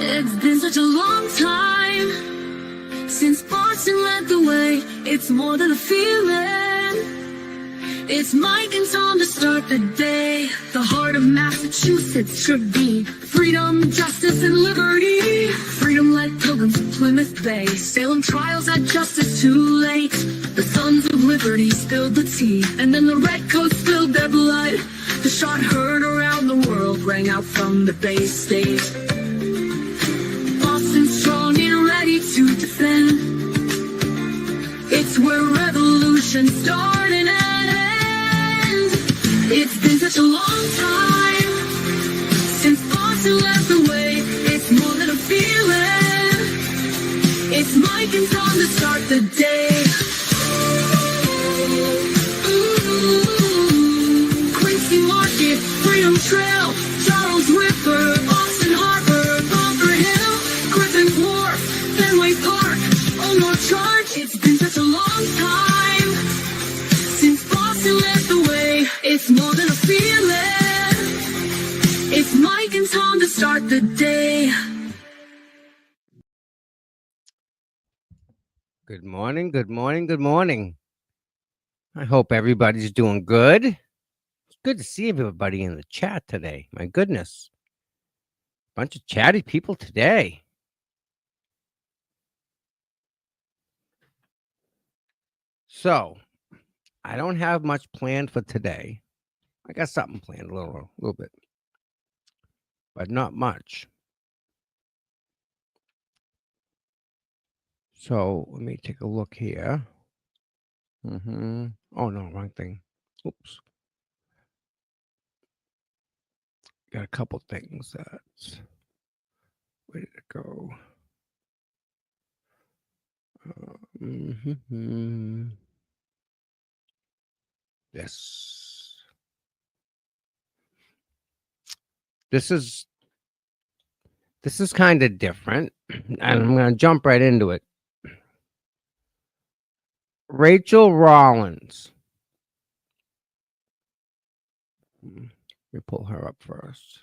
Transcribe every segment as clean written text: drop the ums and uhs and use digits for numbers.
It's been such a long time since Boston led the way. It's more than a feeling. It's Mike and Tom to start the day. The heart of Massachusetts should be freedom, justice, and liberty. Freedom-led pilgrims of Plymouth Bay. Salem trials had justice too late. The sons of liberty spilled the tea, and then the redcoats spilled their blood. The shot heard around the world rang out from the Bay State. Boston strong and ready to defend. It's where revolution started and ends. It's been such a long time since Boston led the way. It's more than a feeling. It's Mike and Tom to start the day. Quincy Market, Freedom Trail, Charles River, Boston Harbor, Bunker Hill, Griffin Wharf, Fenway Park, Old North Charge. It's been such a long time since Boston led the way. It's more than a feeling. It's Mike and Tom to start the day. Good morning, good morning, good morning. I hope everybody's doing good. It's good to see everybody in the chat today. My goodness. Bunch of chatty people today. So, I don't have much planned for today. I got something planned a little bit, but not much. So, let me take a look here. Oh, no, wrong thing. Oops. Got a couple things that's... Where did it go? Yes. This is kind of different, and I'm going to jump right into it. Rachel Rollins. Let me pull her up first.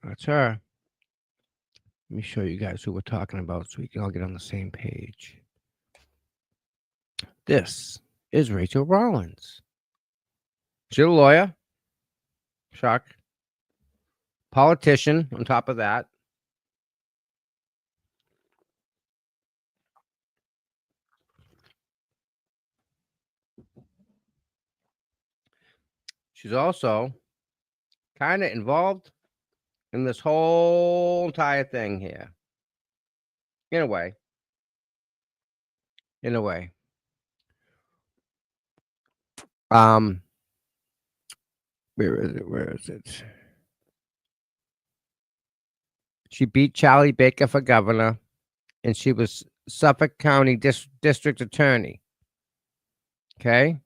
That's her. Let me show you guys who we're talking about so we can all get on the same page. This is Rachel Rollins. She's a lawyer. Shock. Politician on top of that. She's also kind of involved in this whole entire thing here. In a way. Where is it? She beat Charlie Baker for governor, and she was Suffolk County district attorney. Okay?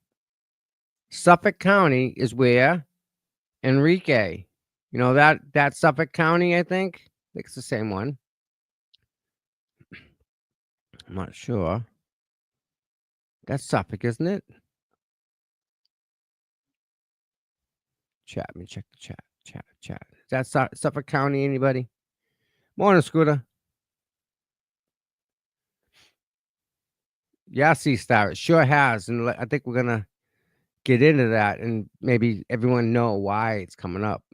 Suffolk County is where Enrique, you know that Suffolk County, I think it's the same one. I'm not sure. That's Suffolk, isn't it? Chat. Let me check the chat. Chat. Is that Suffolk County? Anybody? Morning, Scooter. Yeah, C-Star. It sure has, and I think we're gonna get into that and maybe everyone know why it's coming up,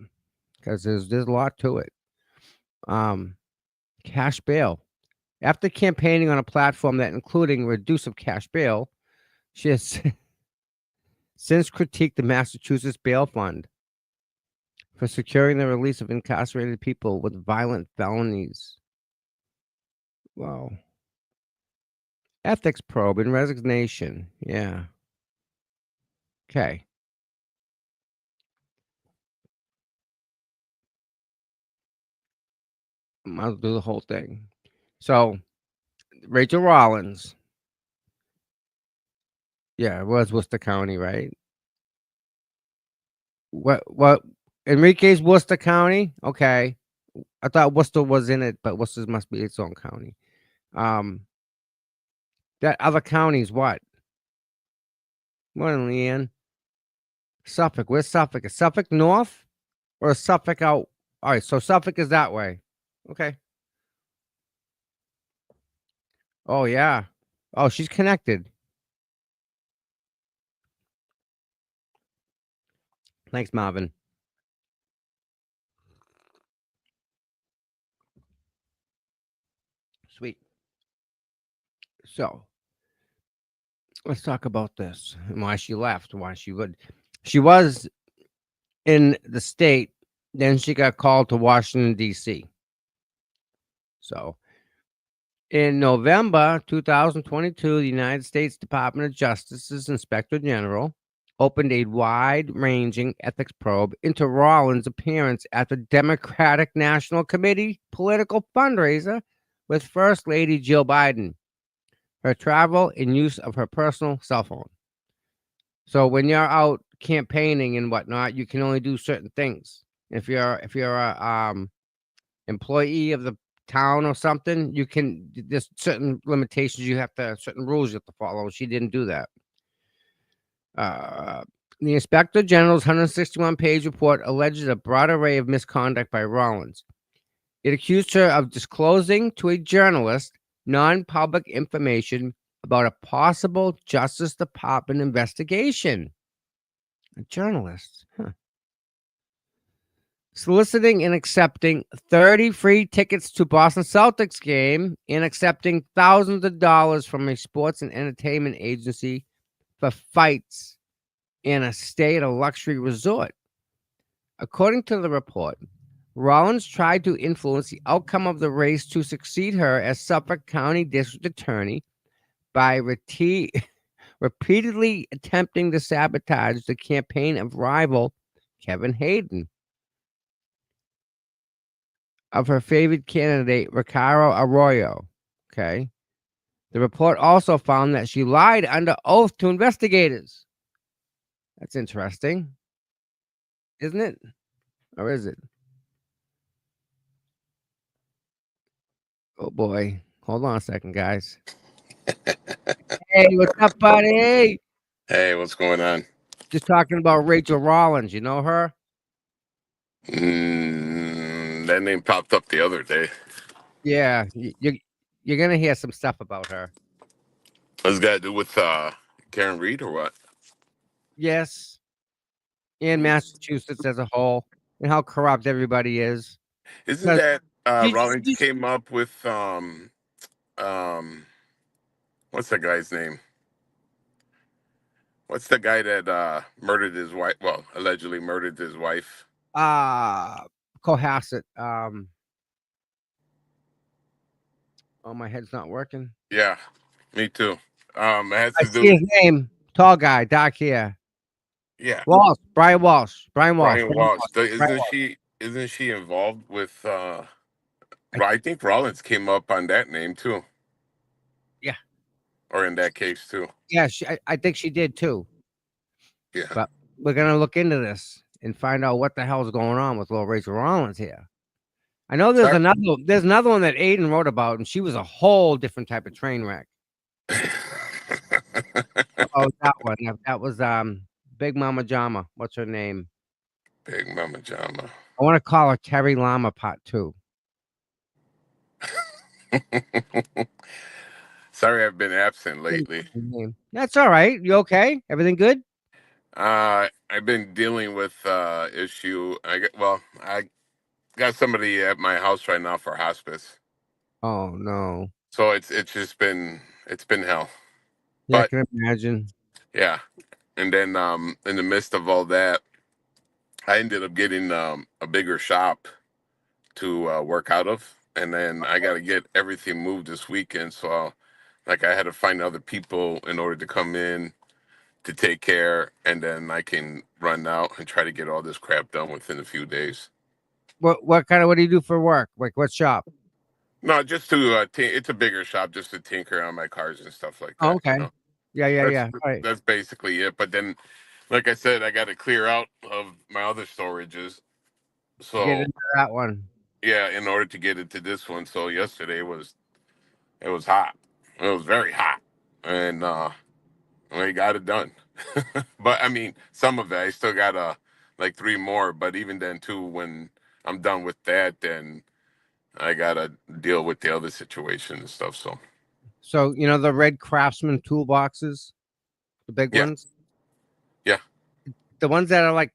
because there's a lot to it. Cash bail. After campaigning on a platform that including reduce of cash bail, she has since critiqued the Massachusetts Bail Fund for securing the release of incarcerated people with violent felonies. Wow. Ethics probe and resignation. Yeah. Okay. I'll do the whole thing. So, Rachel Rollins. Yeah, it was Worcester County, right? What? Enrique's Worcester County? Okay. I thought Worcester was in it, but Worcester must be its own county. That other county's what? Morning, Leanne. Suffolk. Where's Suffolk? Is Suffolk north or is Suffolk out? All right, so Suffolk is that way. Okay. Oh yeah. Oh, she's connected. Thanks, Marvin. Sweet. So let's talk about this and why she left. Why she would. She was in the state. Then she got called to Washington D.C. So in November 2022, the United States Department of Justice's Inspector General opened a wide-ranging ethics probe into Rollins' appearance at the Democratic National Committee political fundraiser with First Lady Jill Biden, her travel and use of her personal cell phone. So when you're out campaigning and whatnot, you can only do certain things. If you're a employee of the town or something, you can there's certain limitations certain rules you have to follow. She didn't do that. Uh, the Inspector General's 161-page report alleges a broad array of misconduct by Rollins. It accused her of disclosing to a journalist non-public information about a possible Justice Department investigation. A journalist, huh? Soliciting and accepting 30 free tickets to Boston Celtics game and accepting thousands of dollars from a sports and entertainment agency for fights in a stay at a luxury resort. According to the report, Rollins tried to influence the outcome of the race to succeed her as Suffolk County District Attorney by repeatedly attempting to sabotage the campaign of rival Kevin Hayden of her favorite candidate, Ricardo Arroyo. Okay. The report also found that she lied under oath to investigators. That's interesting, isn't it? Or is it? Oh boy. Hold on a second, guys. Hey, what's up, buddy? Hey, what's going on? Just talking about Rachel Rollins. You know her? That name popped up the other day. Yeah. You're gonna hear some stuff about her. What's got to do with Karen Reed or what? Yes. And Massachusetts as a whole, and how corrupt everybody is. Isn't 'Cause that she, Rollins she, came up with what's that guy's name? What's the guy that murdered his wife? Well, allegedly murdered his wife. uh Cohasset. Oh, my head's not working. Yeah, me too. It has I to see do. his name. Tall guy, dark hair. Yeah, Walsh. Brian Walsh. Brian Walsh. Brian Brian Walsh. Walsh. Brian Walsh. Isn't she involved with? I, I think Rollins came up on that name too, yeah. or in that case too. Yeah, I think she did too. Yeah. But we're gonna look into this and find out what the hell's going on with little Rachel Rollins here. I know Sorry. there's another one that Aiden wrote about, and she was a whole different type of train wreck. Oh, that one. That was Big Mama Jama. What's her name? Big Mama Jama. I want to call her Terry Lama Part 2. Sorry, I've been absent lately. That's all right. You okay? Everything good? I've been dealing with issue. I got somebody at my house right now for hospice, Oh no. so it's been hell. Yeah, I But can imagine. yeah, and then in the midst of all that, I ended up getting a bigger shop to work out of, and then I got to get everything moved this weekend. So like I had to find other people in order to come in to take care, and then I can run out and try to get all this crap done within a few days. What do you do for work? Like what shop? No, just to it's a bigger shop, just to tinker on my cars and stuff like Oh, that. You okay. know, Yeah, yeah, that's yeah. All right. that's basically it. But then, like I said, I got to clear out of my other storages. To get So into that one. yeah, in order to get into this one. So yesterday it was hot. It was very hot, and we got it done. But I mean, some of it, I still got like 3 more. But even then, too, when I'm done with that, then I gotta deal with the other situation and stuff. So So you know the red Craftsman toolboxes, the big yeah, ones, yeah, the ones that are like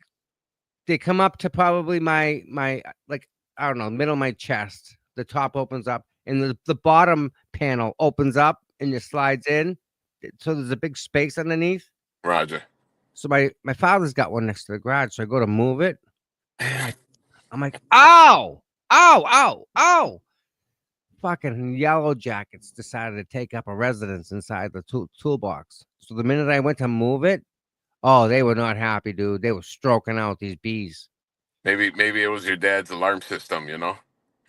they come up to probably my like I don't know middle of my chest. The top opens up, and the bottom panel opens up, and it slides in. So there's a big space underneath. Roger. So my father's got one next to the garage. So I go to move it. I'm like, ow, ow, ow, ow. Fucking yellow jackets decided to take up a residence inside the toolbox. So the minute I went to move it, oh, they were not happy, dude. They were stroking out these bees. Maybe it was your dad's alarm system. Get the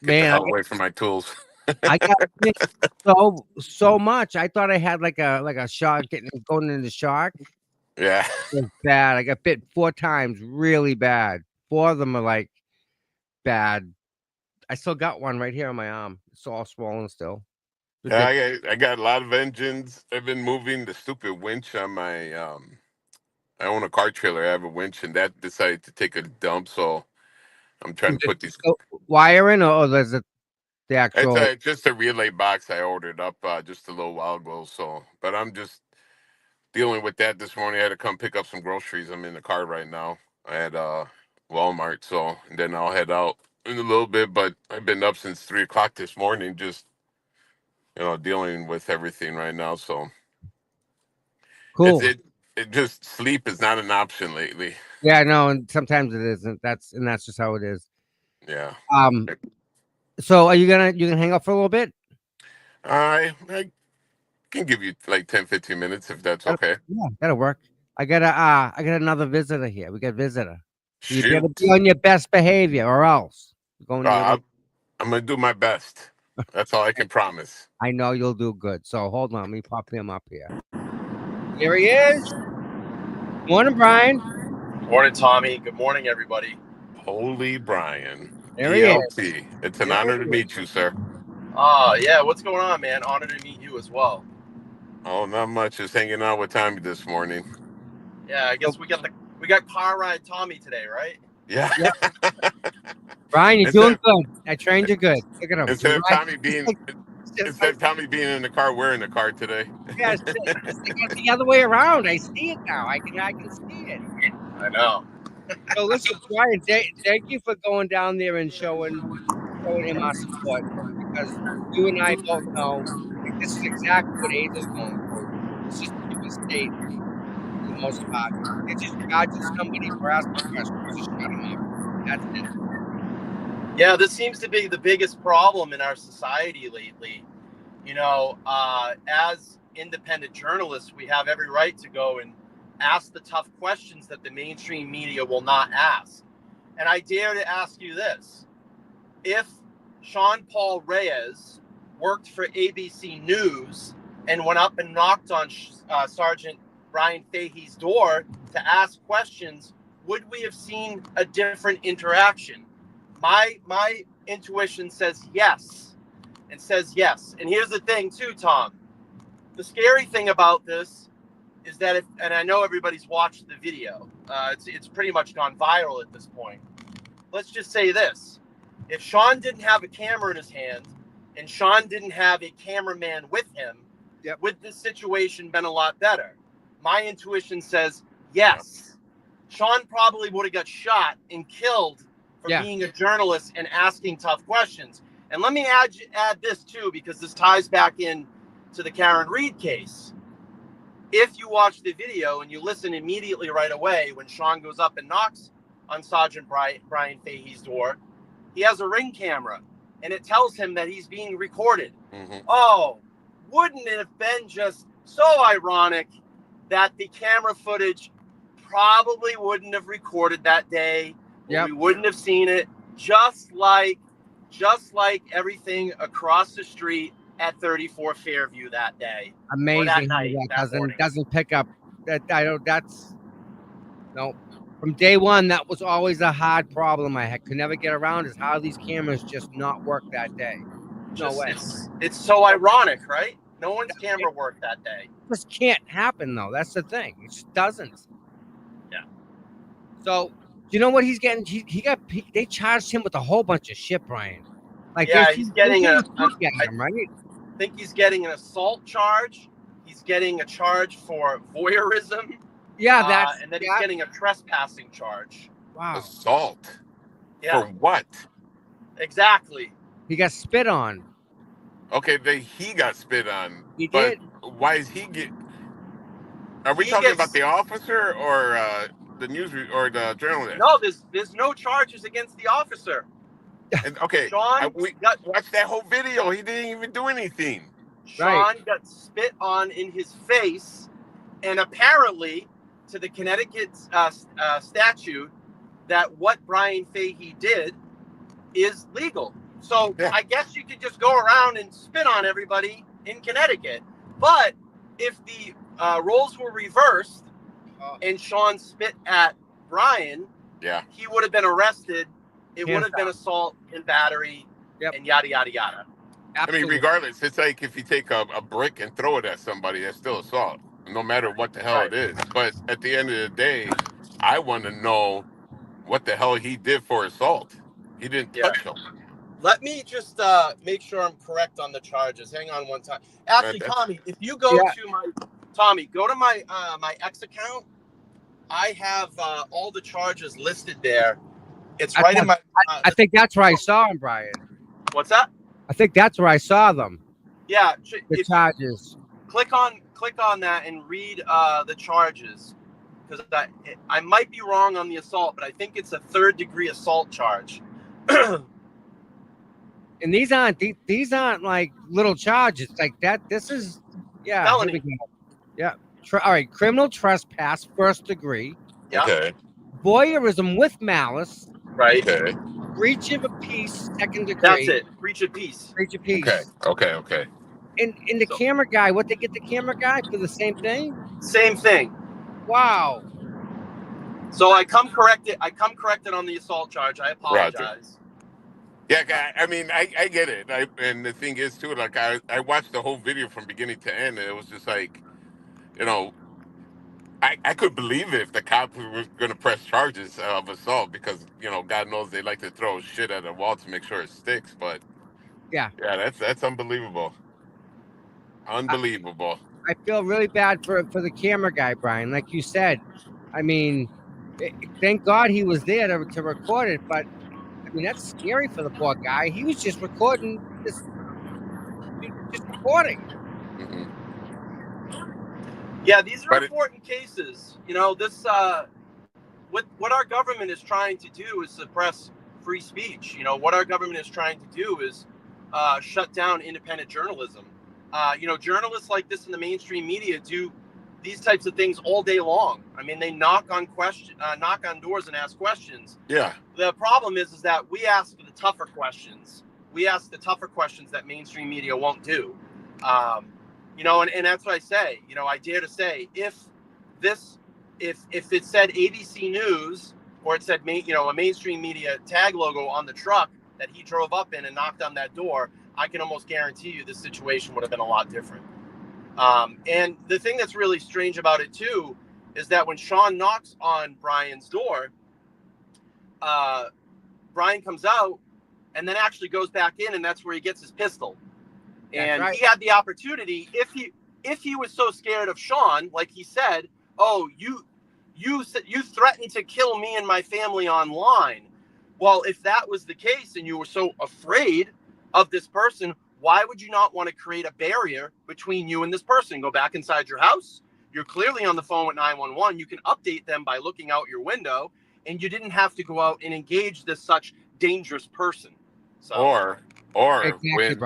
Man, hell away from my tools. I got bit so much. I thought I had like a shark going into shock. Yeah. It was bad. I got bit 4 times, really bad. 4 of them are like bad. I still got one right here on my arm. It's all swollen still. Yeah, Ridiculous. I got a lot of engines. I've been moving the stupid winch on my. I own a car trailer. I have a winch, and that decided to take a dump. So I'm trying Is to it put these. wiring or there's the It's actual just a relay box I ordered up just a little while ago. So, but I'm just dealing with that this morning. I had to come pick up some groceries. I'm in the car right now. I had Walmart, so and then I'll head out in a little bit. But I've been up since 3 o'clock this morning, just dealing with everything right now. So it's cool? it just sleep is not an option lately. Yeah, no, and sometimes it isn't. That's just how it is. Yeah. Um, so are you gonna hang up for a little bit? I can give you like 10-15 minutes if that's okay. Yeah, that'll work. I got another visitor here. We got visitor. So you better Shoot. be on your best behavior or else you're going to your Uh, room. I'm gonna do my best. That's all I can promise. I know you'll do good. So hold on, let me pop him up here. Here he is. Morning, Brian. Morning, Tommy. Good morning, everybody. Holy Brian, There he is. ELT. It's an There honor he to is. meet you, sir. Yeah, what's going on, man? Honor to meet you as well. Oh, not much. Just hanging out with Tommy this morning. Yeah, I guess we got car ride Tommy today, right? Yeah. Yep. Brian, you're doing instead, good. I trained you good. Look at him. He's instead of right. Tommy He's being like, just instead like, of Tommy being in the car, we're in the car today. yeah, it's like the other way around. I see it now. I can see it. I know. So listen, Brian, thank you for going down there and showing him our support because you and I both know like, this is exactly what Aza's going through. It's just a different state for the most part. They're just charging somebody for asking questions. Just shut them up. That's it. Yeah, this seems to be the biggest problem in our society lately. As independent journalists, we have every right to go and ask the tough questions that the mainstream media will not ask. And I dare to ask you this. If Sean Paul Reyes worked for ABC News and went up and knocked on Sergeant Brian Fahey's door to ask questions, would we have seen a different interaction? My intuition says yes. And says yes. And here's the thing too, Tom. The scary thing about this is that and I know everybody's watched the video. It's pretty much gone viral at this point. Let's just say this. If Sean didn't have a camera in his hand and Sean didn't have a cameraman with him, would this situation been a lot better? My intuition says yes. Sean probably would have got shot and killed for being a journalist and asking tough questions. And let me add this too, because this ties back in to the Karen Reed case. If you watch the video and you listen immediately right away when Sean goes up and knocks on Sergeant Brian Fahey's door, he has a Ring camera, and it tells him that he's being recorded. Mm-hmm. Oh, wouldn't it have been just so ironic that the camera footage probably wouldn't have recorded that day? We wouldn't have seen it, just like everything across the street at 34 Fairview that day. Amazing that night, that doesn't pick up that. I don't. That's no. From day one, that was always a hard problem I could never get around is how these cameras just not work that day. No way. It's so ironic, right? No one's camera worked that day. This can't happen though. That's the thing. It just doesn't. Yeah. So you know what he's getting? They charged him with a whole bunch of shit, Brian. Like Yeah, he's getting him, I right? think he's getting an assault charge. He's getting a charge for voyeurism. Yeah, and then he's getting a trespassing charge. wow. Assault. Yeah. For what? Exactly. He got spit on. Okay, he got spit on. He But did. why is he get? Are we He talking gets- about the officer or the or the journalist? No, there's no charges against the officer. And, okay, Sean we got watched that whole video. He didn't even do anything. Sean got spit on in his face, and apparently, to the Connecticut statute, that what Brian Fahey did is legal. So Yeah. I guess you could just go around and spit on everybody in Connecticut. But if the roles were reversed and Sean spit at Brian, Yeah. he would have been arrested. It Hands would have been down. assault and battery Yep. and yada, yada, yada. Absolutely. I mean, regardless, it's like if you take a brick and throw it at somebody, that's still assault, no matter what the hell Right. it is. But at the end of the day, I want to know what the hell he did for assault. He didn't touch him. Let me just make sure I'm correct on the charges. Hang on one time. Actually, That's- Tommy, if you go to my my X account, I have all the charges listed there. It's right in my. I think that's where I saw him, Brian. What's that? I think that's where I saw them. Yeah, The charges. click on that and read the charges, because I might be wrong on the assault, but I think it's a 3rd-degree assault charge. And these aren't like little charges like that. This is Felony. here we go. Yeah. All right. Criminal trespass, 1st degree. Yeah. Okay. Voyeurism with malice. Right. Okay. Breach of a peace, 2nd degree. That's it. Breach of peace. Breach of peace. Okay. And the camera guy, what they get the camera guy for the same thing? Same thing. Wow. So I come corrected on the assault charge. I apologize. Roger. Yeah, I mean, I get it. And the thing is, too, like, I watched the whole video from beginning to end, and it was just like, you know, I could believe it if the cops were going to press charges of assault because, you know, God knows they like to throw shit at a wall to make sure it sticks. But, yeah, that's unbelievable. Unbelievable. I feel really bad for the camera guy, Brian. Like you said, I mean, thank God he was there to record it, but I mean, that's scary for the poor guy. He was just recording this, just recording. Mm-hmm. Yeah, these are important cases. You know, this what our government is trying to do is suppress free speech. You know, what our government is trying to do is shut down independent journalism. You know, journalists like this in the mainstream media do these types of things all day long. I mean, they knock on doors and ask questions. Yeah. The problem is that we ask for the tougher questions. We ask the tougher questions that mainstream media won't do. You know, and that's what I say. You know, I dare to say, if it said ABC News or it said a mainstream media tag logo on the truck that he drove up in and knocked on that door, I can almost guarantee you this situation would have been a lot different. And the thing that's really strange about it too is that when Sean knocks on Brian's door, Brian comes out and then actually goes back in, and that's where he gets his pistol. And he had the opportunity, if he was so scared of Sean, like he said, "Oh, you threatened to kill me and my family online." Well, if that was the case and you were so afraid of this person, why would you not want to create a barrier between you and this person? Go back inside your house. You're clearly on the phone with 911. You can update them by looking out your window, and you didn't have to go out and engage this such dangerous person. So, Or Exactly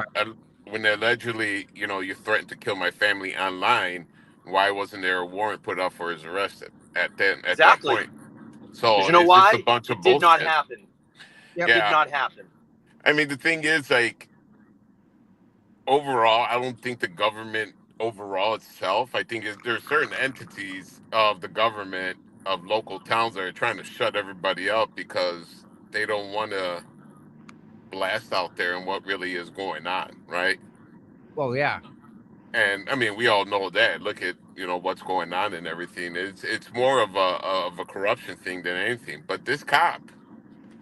when allegedly, you know, you threatened to kill my family online, why wasn't there a warrant put up for his arrest at that point? So you know it's why? just a bunch of it bullshit. did not happen. Yep. It did not happen. I mean, the thing is, like, overall, I don't think the government overall itself, I think there's certain entities of the government of local towns that are trying to shut everybody up because they don't want to blast out there and what really is going on, right? Well, yeah. And I mean, we all know that. Look at what's going on and everything. It's more of a corruption thing than anything. But this cop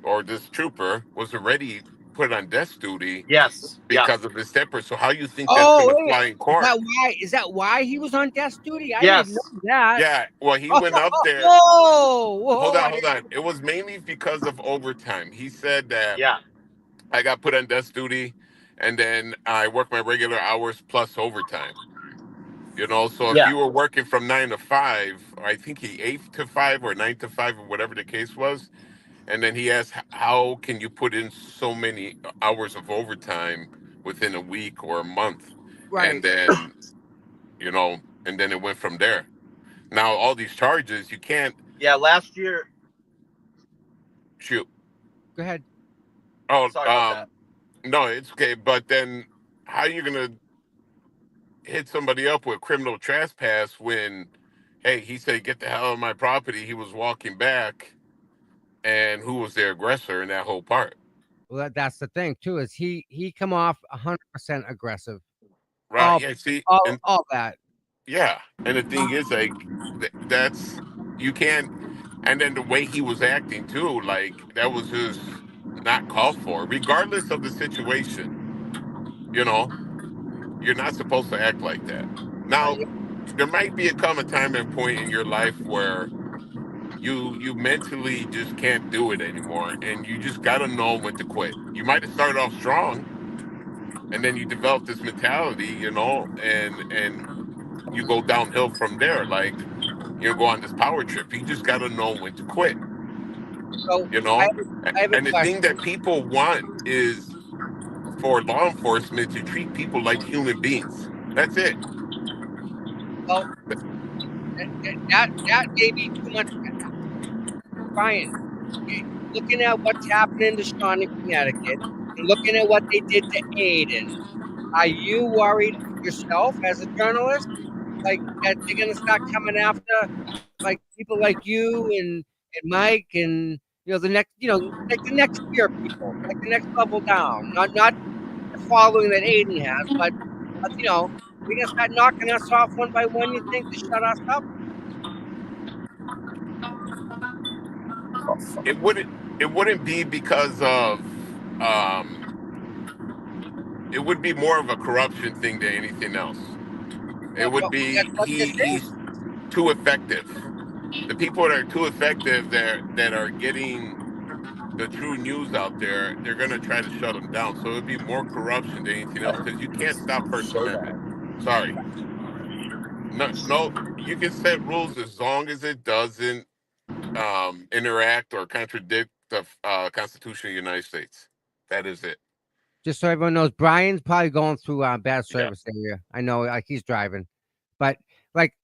or this trooper was already put on desk duty Yes. Yeah. because of his temper. So how you think that's Oh, going to wait, fly in court? is that why he was on desk duty? I didn't Yes. know that. Yeah, well, he Oh, went up there. whoa! I Hold didn't. on. It was mainly because of overtime. He said that Yeah. I got put on desk duty, and then I worked my regular hours plus overtime. So if Yeah. you were working from 9 to 5, or I think he 8 to 5 or 9 to 5 or whatever the case was, and then he asked, "How can you put in so many hours of overtime within a week or a month?" And Right. then and then it went from there. Now all these charges, you can't Yeah. Last year. shoot. Go ahead. Oh, Sorry about that. no, it's okay. But then, how you gonna hit somebody up with criminal trespass when, hey, he said, "Get the hell out of my property." He was walking back, and who was the aggressor in that whole part? Well, that's the thing too. Is he come off 100% aggressive? Right? All, Yeah. See, all, and all that. yeah, and the thing is, like, that's you can't. And then the way he was acting too, like that was just not called for, regardless of the situation. You know, you're not supposed to act like that. Now, Yeah. there might be a come a time and point in your life where you mentally just can't do it anymore, and you just got to know when to quit. You might have started off strong, and then you develop this mentality, and you go downhill from there. Like, go on this power trip. You just got to know when to quit. So you I know have, I have a and the thing question. that people want is for law enforcement to treat people like human beings. That's it. Well, that may be too much, Brian. Looking at what's happening to Sean in Connecticut, and looking at what they did to Aiden, are you worried yourself as a journalist, like that they're gonna start coming after like people like you and Mike and the next like the next tier people, like the next level down, not the following that Aiden has, but they're gonna start knocking us off one by one. You think to shut us up? It wouldn't be because of um it would be more of a corruption thing than anything else. It would Well, that's be what this he's is. too effective. The people that are too effective that are getting the true news out there, they're going to try to shut them down. So it would be more corruption than anything else, because you can't stop First Amendment. Sorry. No, no, you can set rules as long as it doesn't interact or contradict the Constitution of the United States. That is it. Just so everyone knows, Brian's probably going through bad Yeah. service area. I know, like he's driving, but like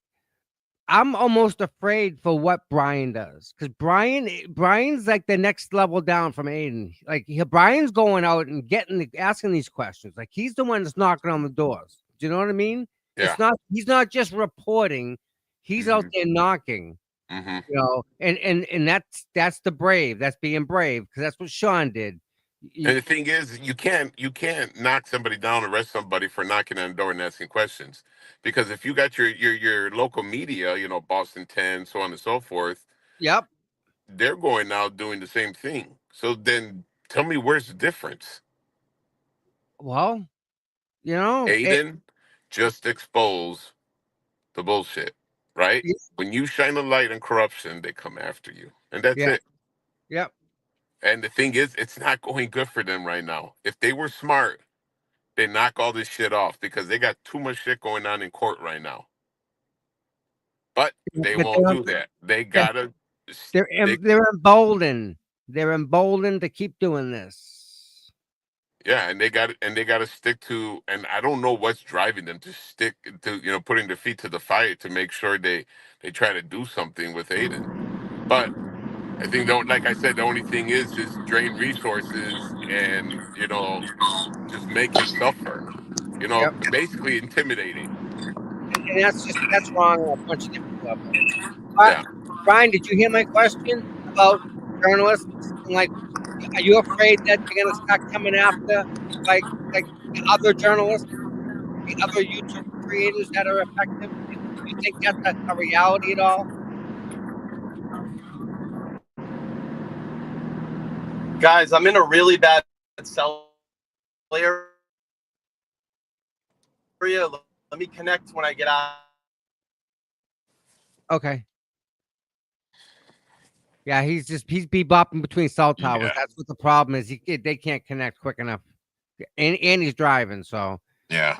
I'm almost afraid for what Brian does, because Brian's like the next level down from Aiden. Like Brian's going out and asking these questions. Like he's the one that's knocking on the doors. Do you know what I mean? Yeah. He's not just reporting. He's out hmm there knocking. hmm And that's the brave. That's being brave, because that's what Sean did. And the thing is, you can't knock somebody down, arrest somebody for knocking on the door and asking questions, because if you got your local media, Boston 10, so on and so forth, Yep. they're going out doing the same thing. So then, tell me, where's the difference? Well, it. Aiden just exposed the bullshit, right? When you shine a light on corruption, they come after you, and that's Yeah. it. Yep. And the thing is, it's not going good for them right now. If they were smart, they knock all this shit off, because they got too much shit going on in court right now. But they But won't do that. They gotta stick. they're emboldened. They're emboldened to keep doing this. Yeah, and they got to stick to. And I don't know what's driving them to stick to, putting their feet to the fire to make sure they try to do something with Aiden. But I think, don't like I said, the only thing is drain resources, and just make him suffer. Yep. Basically intimidating. And that's wrong on a bunch of different levels. But Yeah. Brian, did you hear my question about journalists? And like, are you afraid that they're gonna start coming after like the other journalists, the other YouTube creators that are effective? Do you think that's a reality at all? Guys, I'm in a really bad cell area. Let me connect when I get out. Okay. Yeah, he's bebopping between cell towers. Yeah. That's what the problem is. They can't connect quick enough, and he's driving. So, Yeah.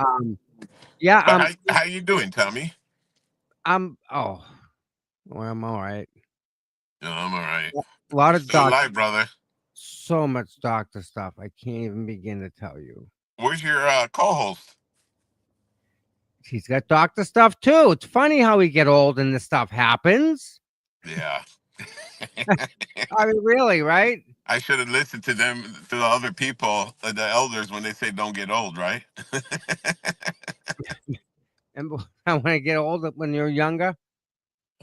yeah, But how you doing, Tommy? well, I'm all right. No, I'm all right. A lot You're of still doctor, alive, brother. so much doctor stuff. I can't even begin to tell you. Where's your co-host? He's got doctor stuff too. It's funny how we get old and this stuff happens. Yeah. I mean, really, right? I should have listened to them, to the other people, the elders, when they say don't get old, right? And when I get older, when you're younger,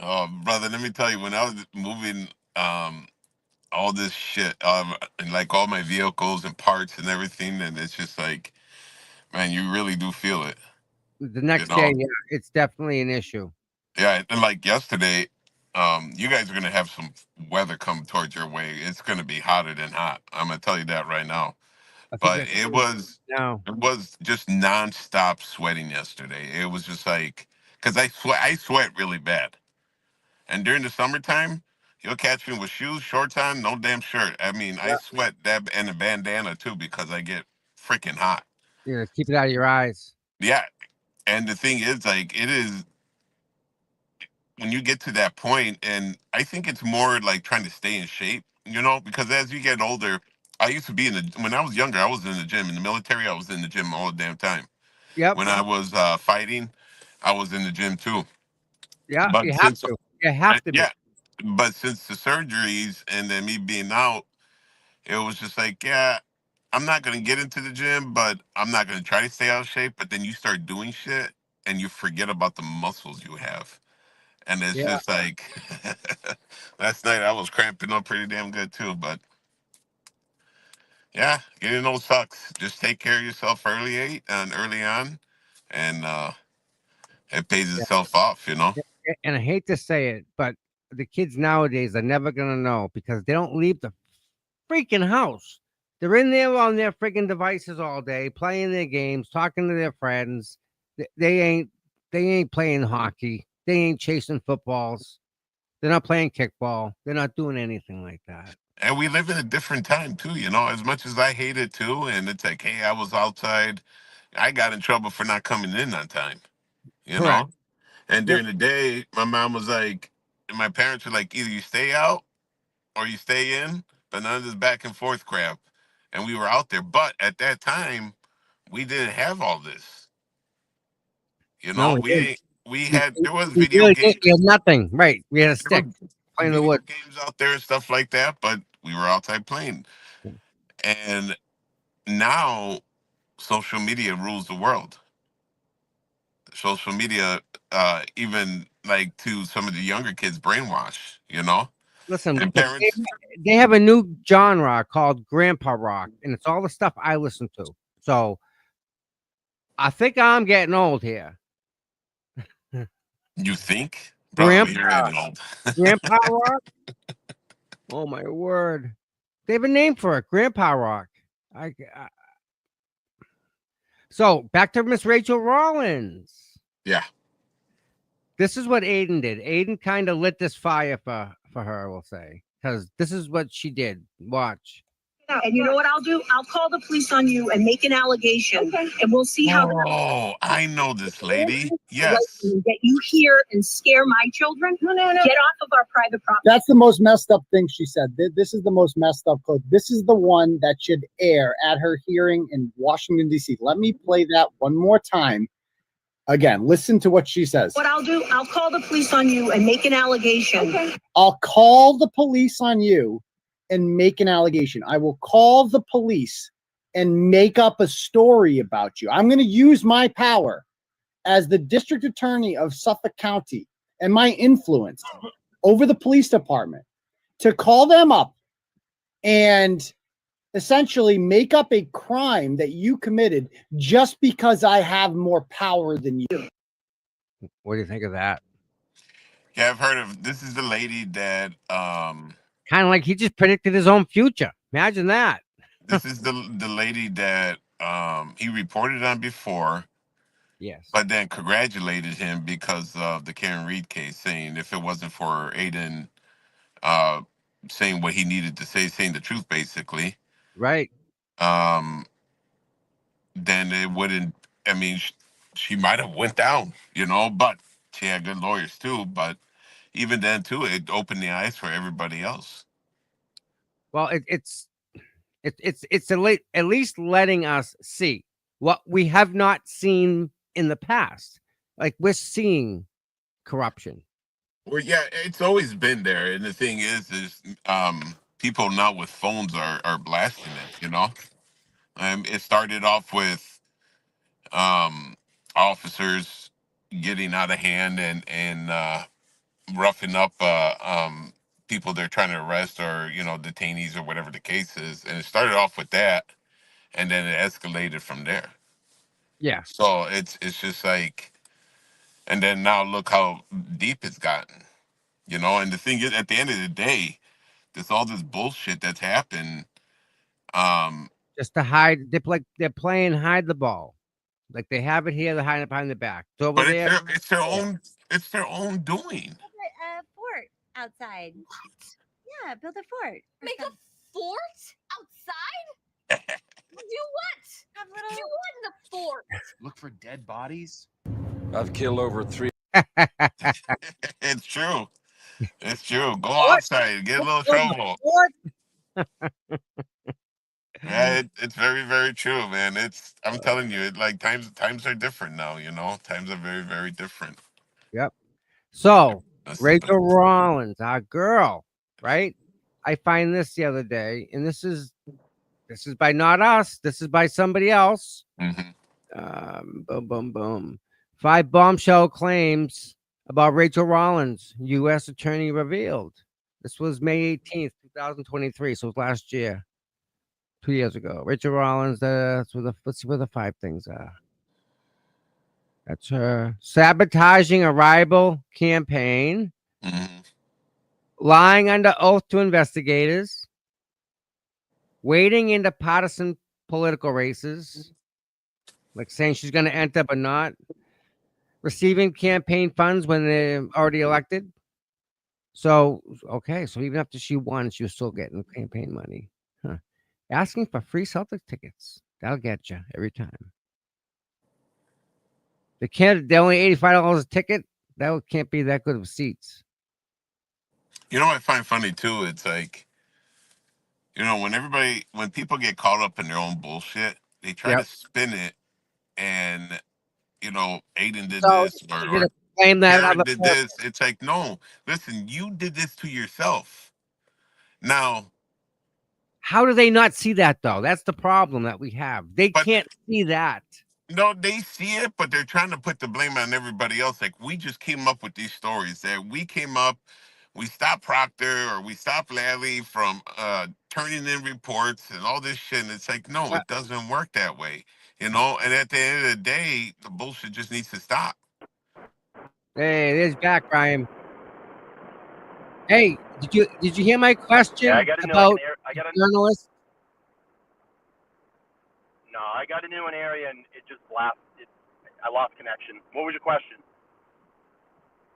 Oh, brother, let me tell you, when I was moving all this shit, and like all my vehicles and parts and everything, and it's just like, man, you really do feel it, the you next day, know? yeah, it's definitely an issue. Yeah, and like yesterday, you guys are gonna have some weather come towards your way. It's gonna be hotter than hot. I'm gonna tell you that right now. I think But that's it true. was No, it was just nonstop sweating yesterday. It was just like, because I sweat really bad. And during the summertime, you'll catch me with shoes, shorts on, no damn shirt. I mean, I yeah, sweat that and a bandana too because I get freaking hot. yeah, keep it out of your eyes. Yeah. And the thing is, like, it is when you get to that point, and I think it's more like trying to stay in shape, because as you get older, I used to be when I was younger, I was in the gym. In the military, I was in the gym all the damn time. Yep, When I was fighting, I was in the gym too. yeah, you But have since, to. You have to be. yeah, but since the surgeries and then me being out, it was just like, yeah, I'm not going to get into the gym, but I'm not going to try to stay out of shape. But then you start doing shit and you forget about the muscles you have. And it's Yeah, just like, last night I was cramping up pretty damn good too. But yeah, getting old sucks. Just take care of yourself early on, and it pays yeah, itself off. and I hate to say it, but the kids nowadays are never gonna know because they don't leave the freaking house. They're in there on their freaking devices all day, playing their games, talking to their friends. They ain't playing hockey. They ain't chasing footballs. They're not playing kickball. They're not doing anything like that. And we live in a different time too, as much as I hate it too. And it's like, hey, I was outside. I got in trouble for not coming in on time, you Correct. know? And Yep. during the day, my mom was like, and my parents were like, either you stay out or you stay in, but none of this back and forth crap. And we were out there. But at that time, we didn't have all this. No, we didn't. There was We video really did. We games. had nothing. Right. We had a There stick were playing in the video woods. games out there and stuff like that, but we were outside playing. And now social media rules the world. Social media, even like to some of the younger kids, brainwash. Listen, And parents, they have a new genre called grandpa rock, and it's all the stuff I listen to. So I think I'm getting old here. you think, bro, Grandpa, you're getting old. grandpa rock. Oh my word! They have a name for it, grandpa rock. I so back to Miss Rachel Rollins. Yeah. This is what Aiden did. Aiden kind of lit this fire for her, we'll say, because this is what she did. Watch. And you know what I'll do? I'll call the police on you and make an allegation, and we'll see how Oh, I know this lady. Yes. get you here and scare my children. No. Get off of our private property. That's the most messed up thing she said. This is the most messed up clip. This is the one that should air at her hearing in Washington, D.C. Let me play that one more time. Again, listen to what she says. What I'll do, I'll call the police on you and make an allegation. Okay. I'll call the police on you and make an allegation. I will call the police and make up a story about you. I'm going to use my power as the district attorney of Suffolk County and my influence over the police department to call them up and essentially make up a crime that you committed just because I have more power than you. What do you think of that? Yeah, I've heard of this. Is the lady that Kind of like he just predicted his own future. Imagine that. this is the lady that he reported on before, Yes. but then congratulated him because of the Karen Reed case, saying if it wasn't for Aiden uh, saying what he needed to say, saying the truth, basically, Right. um, then it wouldn't. I mean, she might have went down, but she had good lawyers too. But even then, too, it opened the eyes for everybody else. Well, it's at least letting us see what we have not seen in the past. Like we're seeing corruption. Well, yeah, it's always been there, and the thing is people now with phones are blasting it. It started off with um, officers getting out of hand and roughing up people they're trying to arrest or detainees or whatever the case is, and it started off with that, and then it escalated from there. Yeah. So it's just like, and then now look how deep it's gotten. And the thing is, at the end of the day, there's all this bullshit that's happened. Um, Just to hide. They're playing hide the ball. Like they have it here, they're hiding it behind the back. It's over but it's there. their own doing. A fort outside. Yeah, build a fort. Make a fort outside? Do what? Have Do little. what in the fort? Look for dead bodies. I've killed over 3. It's true. It's true. Go outside, get a little trouble. Yeah, it's very, very true, man. I'm telling you, like times are different now. Times are very, very different. Yep. So That's the Rachel thing. Rollins, our girl, right? I find this the other day, and this is by not us. This is by somebody else. Mhm. Boom, boom, boom. 5 bombshell claims about Rachel Rollins, U.S. attorney revealed. This was May 18th, 2023. So it was last year, 2 years ago. Rachel Rollins, let's see where the 5 things are. That's her sabotaging a rival campaign, Mhm. lying under oath to investigators, wading into partisan political races, like saying she's going to enter but not, receiving campaign funds when they're already elected. So, okay, so even after she won, she was still getting campaign money. Huh. Asking for free Celtic tickets. That'll get you every time. They're only $85 a ticket. That can't be that good of seats. What I find funny too, it's like, when people get caught up in their own bullshit, they try to Yep. spin it and Aiden did So this or, you're or gonna blame that Karen other did person. this. It's like, no, listen, you did this to yourself. Now, How do they not see that though? That's the problem that we have. They but can't see that. no, they see it, but they're trying to put the blame on everybody else. Like, we just came up with these stories that we stopped Proctor or we stopped Lally from turning in reports and all this shit. And it's like, no, Uh, it doesn't work that way. And at the end of the day, the bullshit just needs to stop. Hey, there's back, Brian. Hey, did you hear my Yeah, I question got a new. about I got a journalists? no. I got a new one area, and it just blasted. I lost connection. What was your question?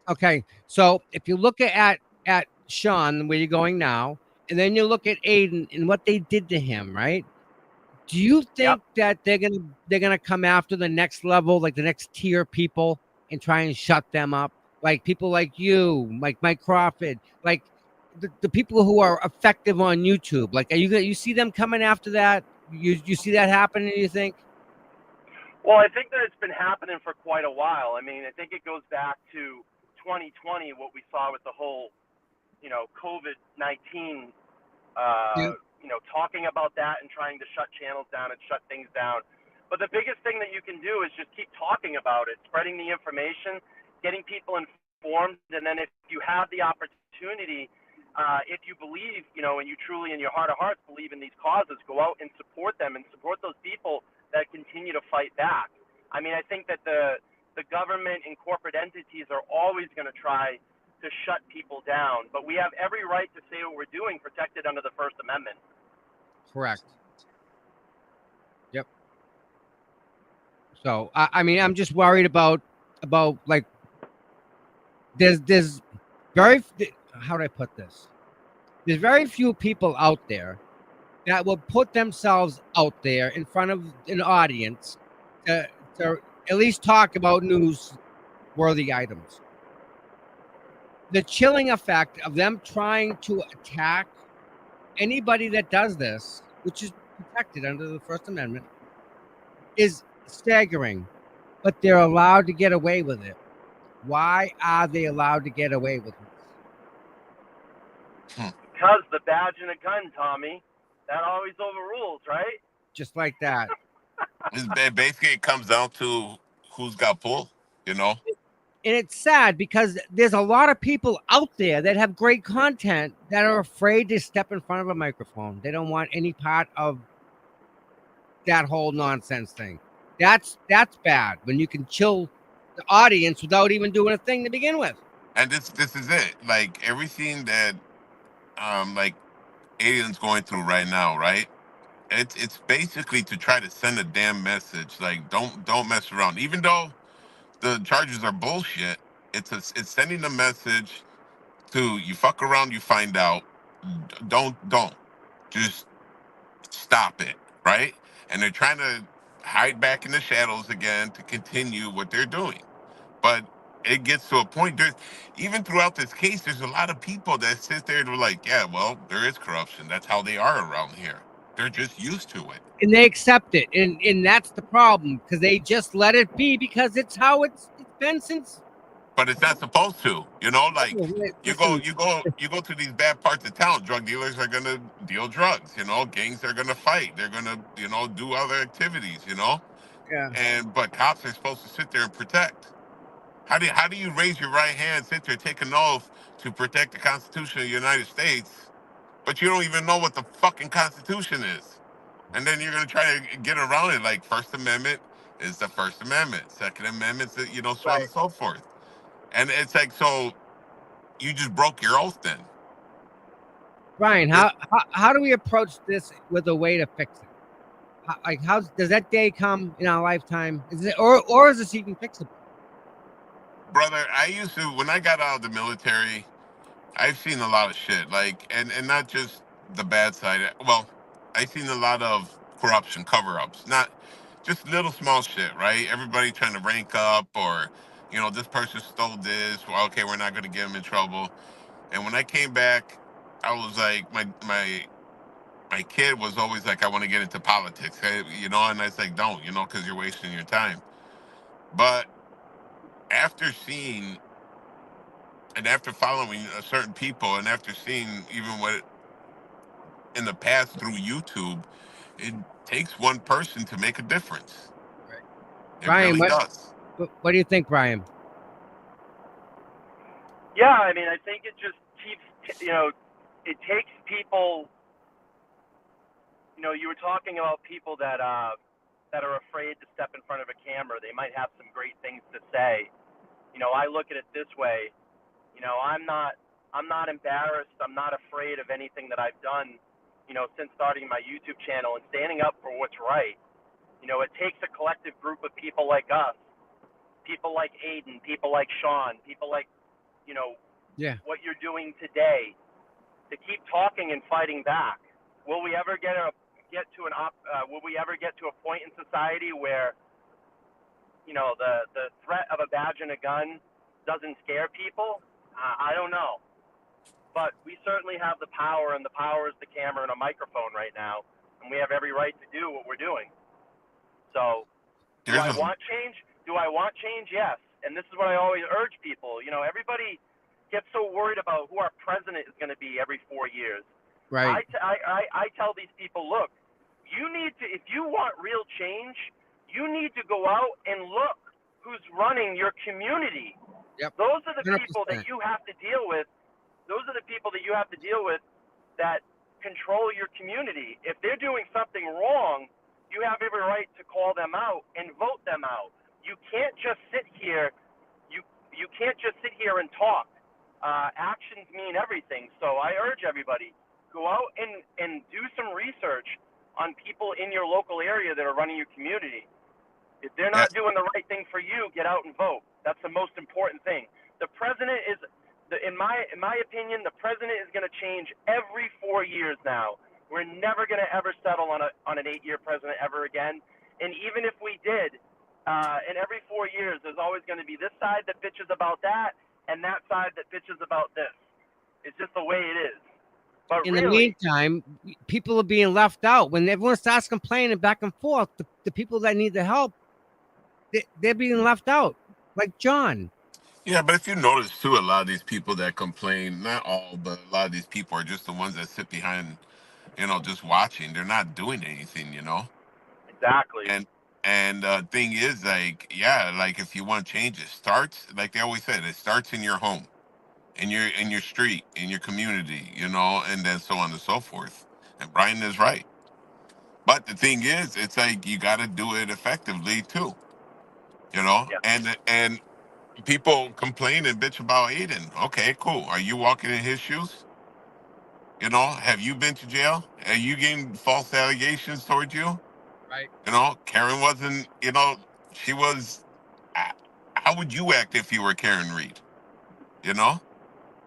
Okay, so if you look at Sean, where you're going now, and then you look at Aiden and what they did to him, right? Do you Yep. think that they're gonna come after the next level, like the next tier people, and try and shut them up? Like people like you, like Mike Crawford, like the people who are effective on YouTube. Like, are you see them coming after that? You see that happening? You think? Well, I think that it's been happening for quite a while. I mean, I think it goes back to 2020, what we saw with the whole, COVID-19, Yeah. talking about that and trying to shut channels down and shut things down. But the biggest thing that you can do is just keep talking about it, spreading the information, getting people informed, and then if you have the opportunity, if you believe, and you truly in your heart of hearts believe in these causes, go out and support them and support those people that continue to fight back. I mean, I think that the the government and corporate entities are always going to try to shut people down. But we have every right to say what we're doing, protected under the First Amendment. Correct. Yep. So I mean, I'm just worried about like there's very how do I put this? There's very few people out there that will put themselves out there in front of an audience to at least talk about newsworthy items. The chilling effect of them trying to attack anybody that does this, which is protected under the First Amendment, is staggering. But they're allowed to get away with it. Why are they allowed to get away with it? Because the badge and a gun, Tommy, that always overrules, right? Just like that. Basically, it comes down to who's got pull, you know? And it's sad because there's a lot of people out there that have great content that are afraid to step in front of a microphone. They don't want any part of that whole nonsense thing. That's bad when you can chill the audience without even doing a thing to begin with. And this is it. Like everything that like aliens going through right now, right? It's basically to try to send a damn message. Like don't mess around. Even though the charges are bullshit, it's sending a message to you fuck around, you find out. Don't just stop it, right? And they're trying to hide back in the shadows again to continue what they're doing. But it gets to a point. There's even throughout this case, there's a lot of people that sit there and are like, yeah, well, there is corruption. That's how they are around here. They're just used to it. And they accept it. And that's the problem, because they just let it be because it's how it's been since. But it's not supposed to, you know, like you go Listen, to these bad parts of town, drug dealers are gonna deal drugs, you know, gangs are gonna fight, they're gonna, you know, do other activities, you know. yeah. And but cops are supposed to sit there and protect. How do you raise your right hand, sit there, take an oath to protect the Constitution of the United States, but you don't even know what the fucking Constitution is? And then you're gonna try to get around it, like First Amendment is the First Amendment, Second Amendment, you know, so on Right. and so forth. And it's like, so you just broke your oath then. Brian, how do we approach this with a way to fix it? How does that day come in our lifetime? Is it or is this even fixable? Brother, I used to, when I got out of the military, I've seen a lot of shit, like, and not just the bad side. Well, I've seen a lot of corruption, cover-ups, not just little small shit, right? Everybody trying to rank up, or, you know, this person stole this. Well, okay, we're not going to get him in trouble. And when I came back, I was like, my kid was always like, I want to get into politics, you know, and I was like, don't, you know, because you're wasting your time. But after seeing and after following certain people and after seeing even what in the past through YouTube, it takes one person to make a difference. Right. It Brian, really does. what do you think, Brian? Yeah, I mean, I think it just keeps, you know, it takes people, you know, you were talking about people that are afraid to step in front of a camera. They might have some great things to say. You know, I look at it this way. You know, I'm not embarrassed. I'm not afraid of anything that I've done, you know, since starting my YouTube channel and standing up for what's right. You know, it takes a collective group of people like us, people like Aiden, people like Sean, people like, you know, Yeah. what you're doing today, to keep talking and fighting back. Will we ever get to a point in society where, you know, the threat of a badge and a gun doesn't scare people? I don't know. But we certainly have the power, and the power is the camera and a microphone right now, and we have every right to do what we're doing. So, do There's I a want change? Do I want change? Yes. And this is what I always urge people. You know, everybody gets so worried about who our president is going to be every 4 years. Right. I tell these people, look, you need to, if you want real change, you need to go out and look who's running your community. Yep. Those are the 100%. people that you have to deal with. Those are the people that you have to deal with that control your community. If they're doing something wrong, you have every right to call them out and vote them out. you can't just sit here. You can't just sit here and talk. Actions mean everything. So I urge everybody, go out and do some research on people in your local area that are running your community. If they're Yeah. not doing the right thing for you, get out and vote. That's the most important thing. The president is, in my opinion, the president is going to change every 4 years now. We're never going to ever settle on an 8-year president ever again. And even if we did, in every 4 years, there's always going to be this side that bitches about that and that side that bitches about this. It's just the way it is. But In the really, meantime, people are being left out. When everyone starts complaining back and forth, the people that need the help, they're being left out. Like John. Yeah, but if you notice too, a lot of these people that complain, not all, but a lot of these people are just the ones that sit behind, just watching. They're not doing anything. exactly. And thing is, like, yeah, like if you want change, it starts, like they always said, it starts in your home, in your street, in your community, and then so on and so forth. And Brian is right. But the thing is, it's like you got to do it effectively too, Yeah. and people complain and bitch about Aiden. Okay, cool. Are you walking in his shoes? Have you been to jail? Are you getting false allegations towards you? Right. Karen wasn't, she was. uh, How would you act if you were Karen Reed? You know?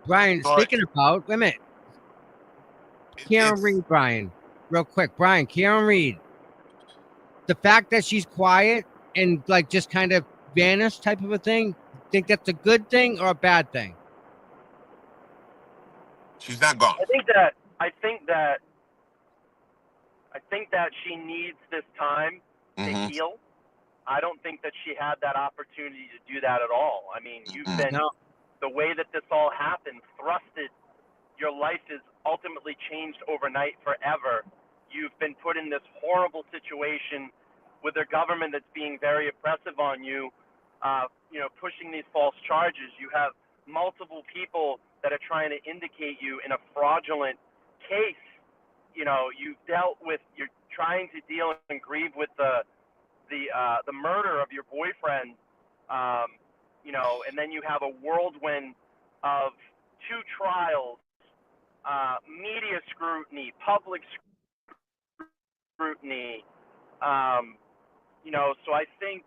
Brian, So speaking about, wait a minute, Karen it's Reed, Brian, real quick. Brian, Karen Reed, the fact that she's quiet and like just kind of vanished type of a thing, think that's a good thing or a bad thing? she's not gone. I think that she needs this time to Mm-hmm. heal. I don't think that she had that opportunity to do that at all. I mean, you've Mm-mm. been, No. the way that this all happened, thrusted, your life is ultimately changed overnight forever. You've been put in this horrible situation with a government that's being very oppressive on you, pushing these false charges. You have multiple people that are trying to indicate you in a fraudulent case. You're trying to deal and grieve with the murder of your boyfriend, and then you have a whirlwind of 2 trials, media scrutiny, public scrutiny. So I think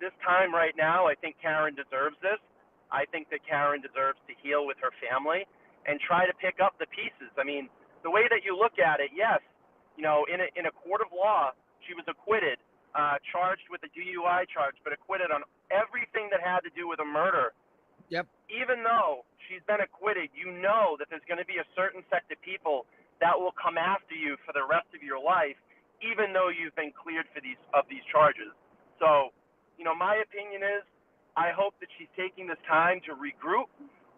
this time right now, I think Karen deserves this. I think that Karen deserves to heal with her family and try to pick up the pieces. I mean, the way that you look at it, yes, in a court of law, she was acquitted, charged with a DUI charge, but acquitted on everything that had to do with a murder. Yep. Even though she's been acquitted, you know that there's going to be a certain sect of people that will come after you for the rest of your life, even though you've been cleared for these charges. So, my opinion is, I hope that she's taking this time to regroup.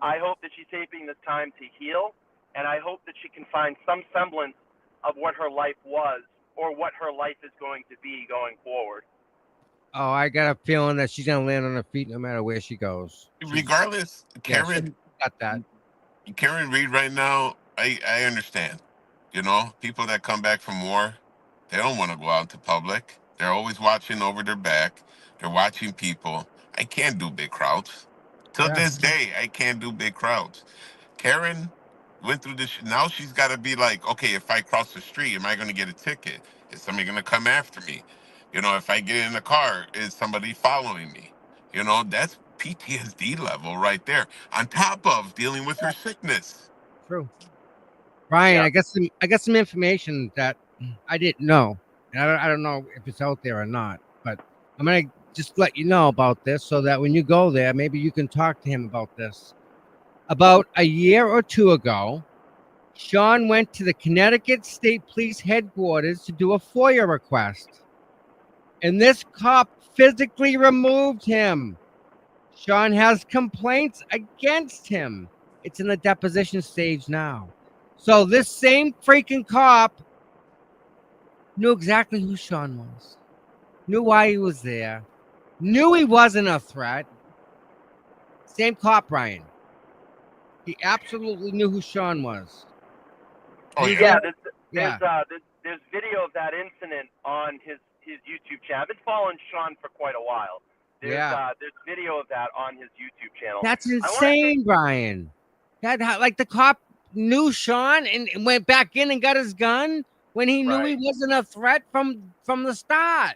I hope that she's taking this time to heal, and I hope that she can find some semblance of what her life was or what her life is going to be going forward. Oh, I got a feeling that she's gonna land on her feet no matter where she goes. Regardless, Yeah, Karen, she got that. Karen Reed right now, I understand. People that come back from war, they don't want to go out to public. They're always watching over their back. They're watching people. I can't do big crowds. Till Yeah. this day, I can't do big crowds. Karen went through this. Now she's got to be like, okay, if I cross the street, am I going to get a ticket? Is somebody going to come after me? If I get in the car, is somebody following me? That's PTSD level right there. On top of dealing with her sickness. True. Brian, Yeah. I got some information that I didn't know. And I don't know if it's out there or not, but I'm gonna just let you know about this so that when you go there, maybe you can talk to him about this. About a year or two ago, Sean went to the Connecticut State Police headquarters to do a FOIA request. And this cop physically removed him. Sean has complaints against him. It's in the deposition stage now. So this same freaking cop knew exactly who Sean was, knew why he was there, knew he wasn't a threat. Same cop, Brian. He absolutely knew who Sean was. Oh He's yeah. Yeah, in, yeah, there's video of that incident on his his YouTube channel. I've been following Sean for quite a while. There's video of that on his YouTube channel. That's I want to insane, Brian. Like the cop knew Sean and went back in and got his gun when he knew he wasn't a threat from the start.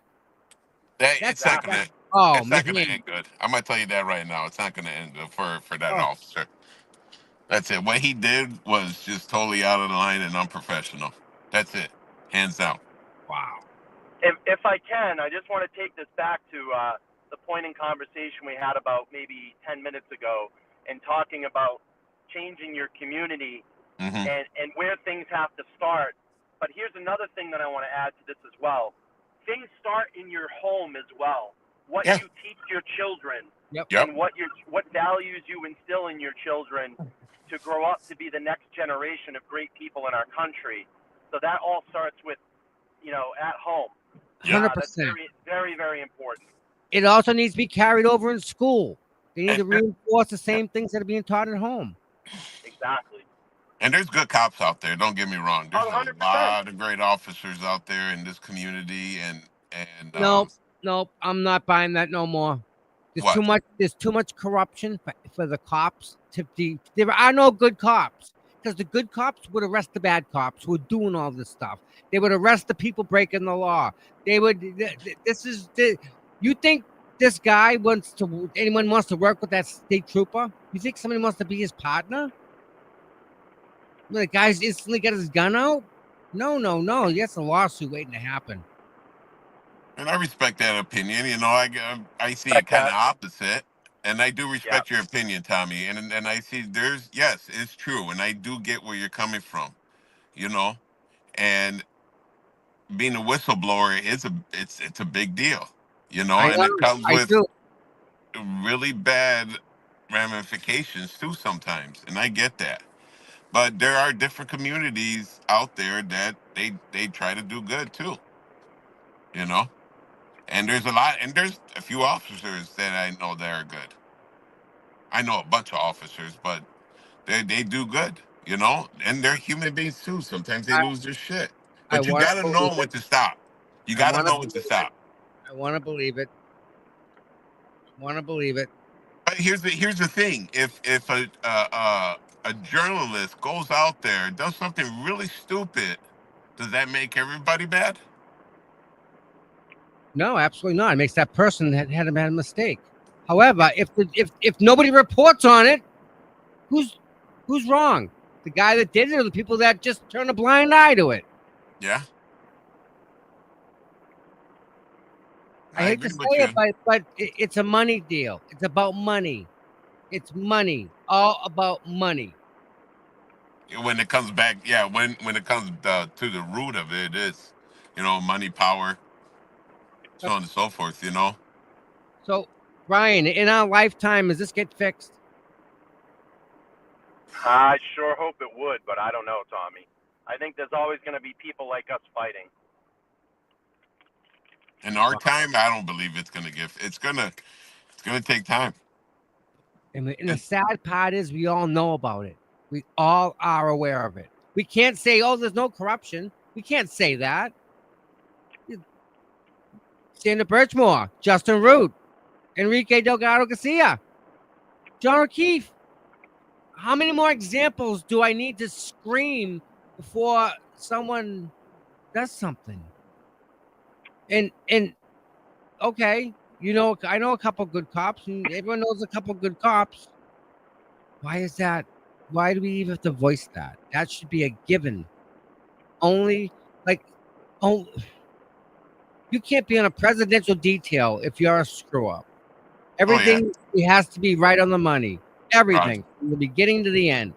It's not gonna. Oh, It's not gonna man. end good. I'm gonna tell you that right now. It's not gonna end good for that officer. That's it. What he did was just totally out of line and unprofessional. That's it, hands down. Wow. If I can, I just want to take this back to the point in conversation we had about maybe 10 minutes ago and talking about changing your community and where things have to start. But here's another thing that I want to add to this as well. Things start in your home as well. What you teach your children and what values you instill in your children to grow up to be the next generation of great people in our country. So that all starts with, at home. 100%. That's very, very, very important. It also needs to be carried over in school. They need to reinforce the same things that are being taught at home. Exactly. And there's good cops out there. Don't get me wrong. There's 100%. a lot of great officers out there in this community, and Nope. I'm not buying that no more. There's too much corruption for the cops to be. There are no good cops because the good cops would arrest the bad cops who are doing all this stuff. They would arrest the people breaking the law. They would. You think this guy anyone wants to work with that state trooper? You think somebody wants to be his partner? The guy's instantly got his gun out? No. That's a lawsuit waiting to happen. And I respect that opinion. I see it kind of opposite, and I do respect your opinion, Tommy. And I see it's true, and I do get where you're coming from. And being a whistleblower it's a big deal, and it comes with really bad ramifications too sometimes, and I get that. But there are different communities out there that they try to do good too, and there's a few officers that I know that are good. I know a bunch of officers, but they do good, and they're human beings too. Sometimes they lose their shit, but you gotta know when to stop. You gotta know when to stop. I want to believe it. But here's the thing: if a journalist goes out there and does something really stupid, does that make everybody bad? No, absolutely not. It makes that person had a bad mistake. However, if nobody reports on it, who's wrong? The guy that did it, or the people that just turn a blind eye to it? Yeah. I hate to say it, but it's a money deal. It's about money. It's money. All about money. When it comes back, when it comes to the root of it, it's money, power, so on and so forth. So, Brian, in our lifetime, does this get fixed? I sure hope it would, but I don't know, Tommy. I think there's always going to be people like us fighting. In our time, I don't believe it's gonna get. It's gonna take time. And the sad part is, we all know about it. We all are aware of it. We can't say, "Oh, there's no corruption." We can't say that. Sandra Birchmore, Justin Root, Enrique Delgado Garcia, John O'Keefe. How many more examples do I need to scream before someone does something? And okay, I know a couple good cops, and everyone knows a couple good cops. Why is that? Why do we even have to voice that? That should be a given. You can't be on a presidential detail if you're a screw up. Everything it has to be right on the money. Everything from the beginning to the end.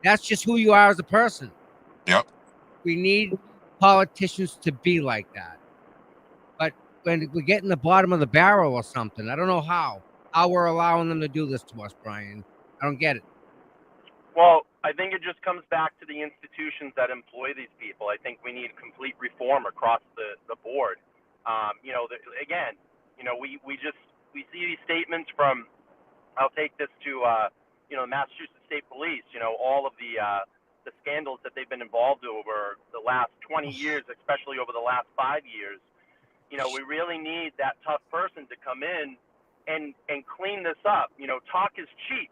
That's just who you are as a person. Yep. We need politicians to be like that. But when we get in the bottom of the barrel or something, I don't know how we're allowing them to do this to us, Brian. I don't get it. Well, I think it just comes back to the institutions that employ these people. I think we need complete reform across the board. We see these statements from. I'll take this to Massachusetts State Police. All of the scandals that they've been involved over the last 20 years, especially over the last 5 years. We really need that tough person to come in and clean this up. Talk is cheap.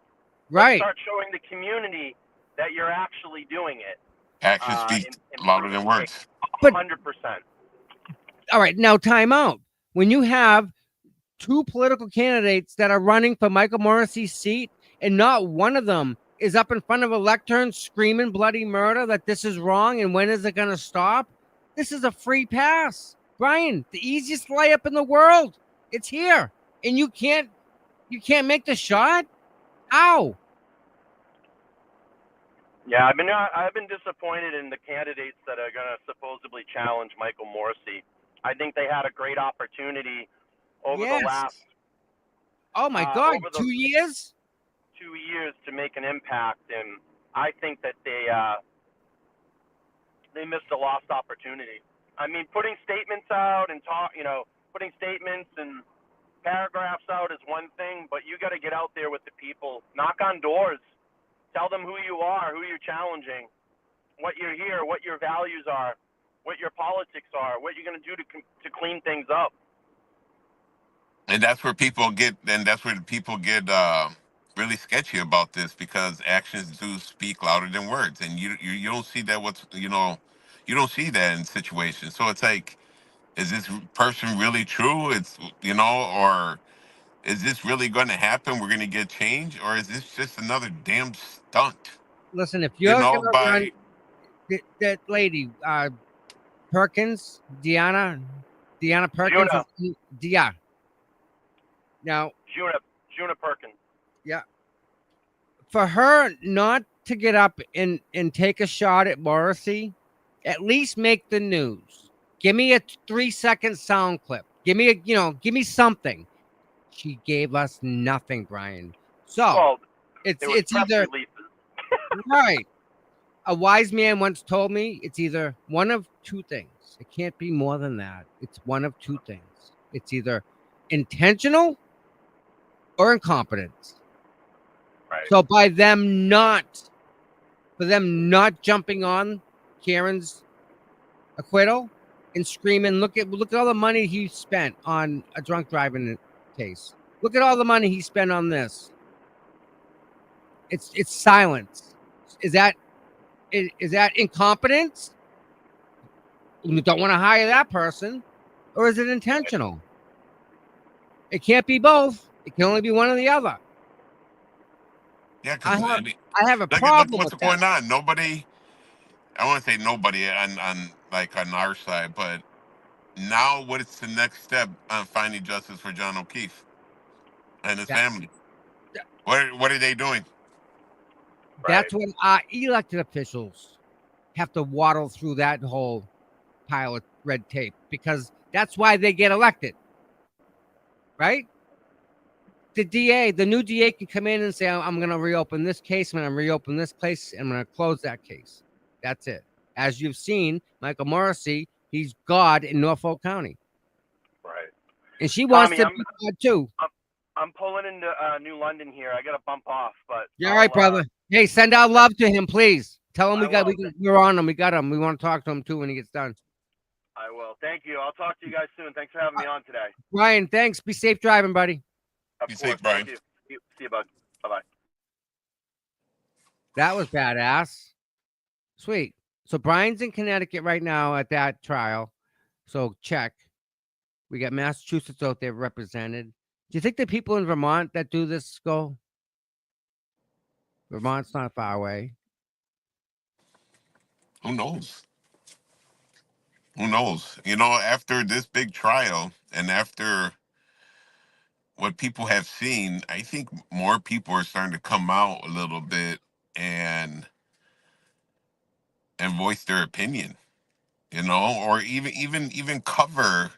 Let's Right. start showing the community that you're actually doing it. Actions speak louder than Improving words. 100%. All right. Now, time out. When you have two political candidates that are running for Michael Morrissey's seat, and not one of them is up in front of a lectern screaming bloody murder that this is wrong and when is it going to stop? This is a free pass. Brian, the easiest layup in the world. It's here. And you can't make the shot? How? Yeah, I've been disappointed in the candidates that are going to supposedly challenge Michael Morrissey. I think they had a great opportunity over the last Oh my God, over the 2 years? 2 years to make an impact, and I think that they missed a lost opportunity. I mean, putting statements out and putting statements and paragraphs out is one thing, but you got to get out there with the people, knock on doors, tell them who you are, who you're challenging, what you're here, what your values are, what your politics are, what you're going to do to clean things up. And that's where people get, really sketchy about this, because actions do speak louder than words, and you don't see that. You don't see that in situations. So it's like, is this person really true? Or is this really going to happen? We're going to get change, or is this just another damn stunt? Listen, if you're going to run By that lady, Perkins, Deanna Perkins, yeah. Now, Juna Perkins. Yeah. For her not to get up and take a shot at Morrissey, at least make the news. Give me a 3-second sound clip. Give me something. She gave us nothing, Brian. So it's either right. A wise man once told me it's either one of two things. It can't be more than that. It's one of two things. It's either intentional or incompetence. Right. So by them not jumping on Karen's acquittal and screaming, look at all the money he spent on a drunk driving case. Look at all the money he spent on this. It's silence. Is that incompetence? You don't want to hire that person, or is it intentional? It can't be both. It can only be one or the other. Yeah, because I have a problem what's with going that. on. Nobody, I want to say nobody on our side, but now what is the next step on finding justice for John O'Keefe and his family? What are they doing? That's what our elected officials have to waddle through that whole pile of red tape, because that's why they get elected, right? The new DA can come in and say, I'm going to reopen this case, I'm going to reopen this case, and I'm going to close that case. That's it. As you've seen, Michael Morrissey, he's God in Norfolk County. Right. And she wants to be God too. I'm pulling into New London here. I got to bump off, but you're all right, brother. Hey, send out love to him, please. Tell him we're on him. We got him. We want to talk to him too when he gets done. I will. Thank you. I'll talk to you guys soon. Thanks for having me on today. Brian, thanks. Be safe driving, buddy. Of course. Safe, Brian. Thank you. See you, bud. Bye-bye. That was badass. Sweet. So Brian's in Connecticut right now at that trial. So check. We got Massachusetts out there represented. Do you think the people in Vermont that do this go? Vermont's not far away. Who knows? Who knows? After this big trial and after what people have seen, I think more people are starting to come out a little bit and voice their opinion, or even cover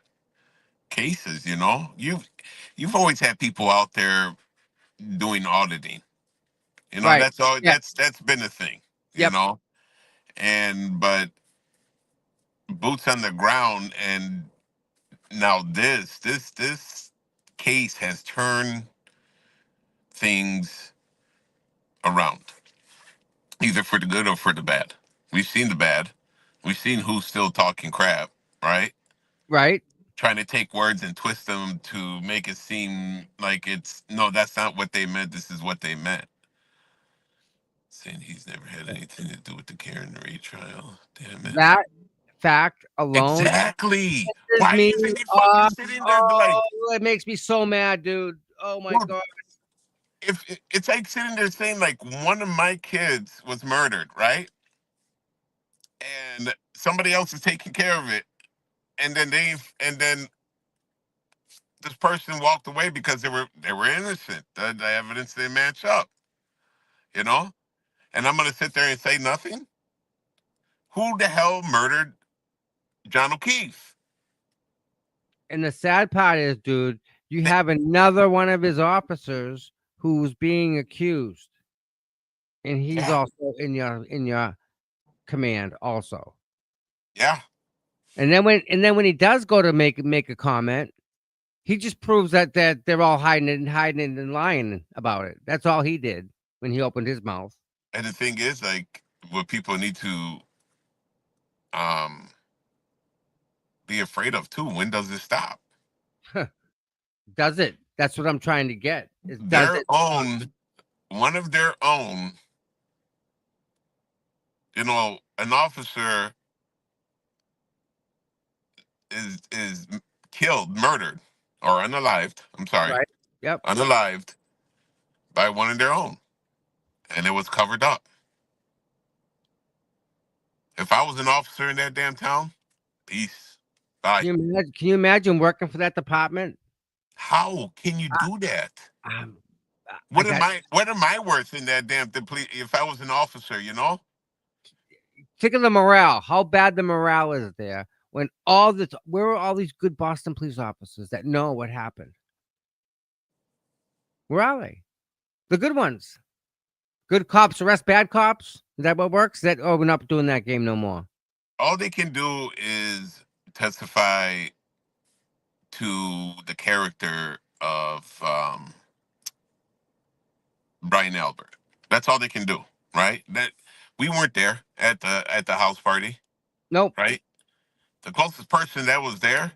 cases. You've always had people out there doing auditing. Right. That's all. Yeah. That's been a thing. Yep. But boots on the ground, and now this case has turned things around, either for the good or for the bad. We've seen the bad. We've seen who's still talking crap, right? Right. trying to take words and twist them to make it seem like it's no, that's not what they meant. This is what they meant. Saying he's never had anything to do with the Karen Reed trial. Damn it. That fact alone Exactly. pisses Why me isn't he fucking off. sitting there be like, Oh, it makes me so mad, dude. Oh my look, god. if it's like sitting there saying like one of my kids was murdered, right? And somebody else is taking care of it, and then this person walked away because they were innocent. The evidence didn't match up, you know. And I'm gonna sit there and say nothing. Who the hell murdered John O'Keefe? And the sad part is, dude, you have another one of his officers who's being accused, and he's Yeah, also in your command also. yeah. And then when he does go to make a comment, he just proves that they're all hiding it and lying about it. That's all he did when he opened his mouth. And the thing is, like, what people need to um be afraid of too. When does it stop? Does it? That's what I'm trying to get. Does Their it? own, one of their own, an officer is killed, murdered, or unalived. I'm sorry, Right. Yep. unalived by one of their own, and it was covered up. If I was an officer in that damn town, peace, bye. Can you imagine working for that department? How can you do that? Um, I What am got I worth in that damn if I was an officer, think of the morale. How bad the morale is there when where are all these good Boston police officers that know what happened? Where are they? The good ones. Good cops arrest bad cops. Is that what works? We're not doing that game no more. All they can do is testify to the character of Brian Albert. That's all they can do, right? That we weren't there at the house party, Nope. right? The closest person that was there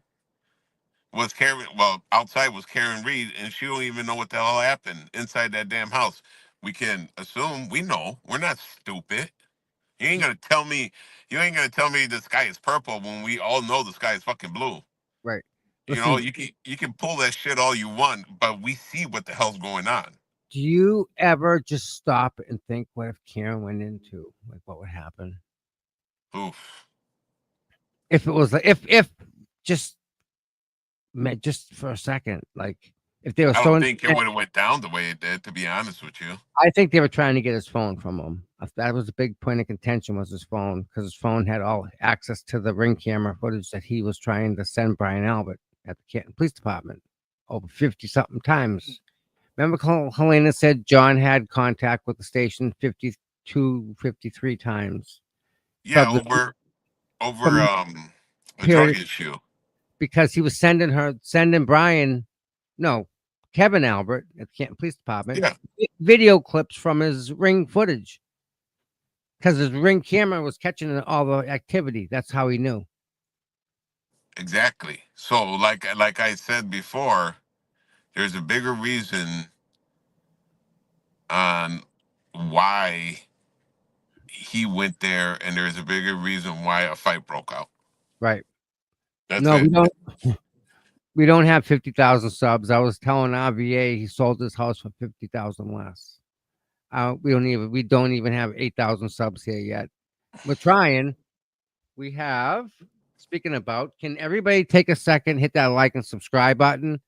was Karen. Well, outside was Karen Reed, and she don't even know what the hell happened inside that damn house. We can assume we know. We're not stupid. You ain't gonna tell me. You ain't gonna tell me the sky is purple when we all know the sky is fucking blue. Right. Listen, You can pull that shit all you want, but we see what the hell's going on. do you ever just stop and think, what if Karen went into, like, what would happen? Oof. If it was like, if just for a second, like, if they were I so, don't think it would have went down the way it did. To be honest with you, I think they were trying to get his phone from him. That was a big point of contention, was his phone, because his phone had all access to the ring camera footage that he was trying to send Brian Albert at the Canton Police Department over 50 something times. Remember, Helena said John had contact with the station 52, 53 times. yeah, From over from a drug period, issue. because he was sending Brian, no, Kevin Albert at the Canton Police Department, Yeah, video clips from his ring footage, because his ring camera was catching all the activity. That's how he knew. exactly. So, like I said before, there's a bigger reason on why he went there, and there's a bigger reason why a fight broke out. Right. That's No, it. we don't have 50,000 subs. I was telling RVA he sold his house for 50,000 less. We don't even have 8,000 subs here yet. We're trying. We have, speaking about, can everybody take a second, hit that like and subscribe button?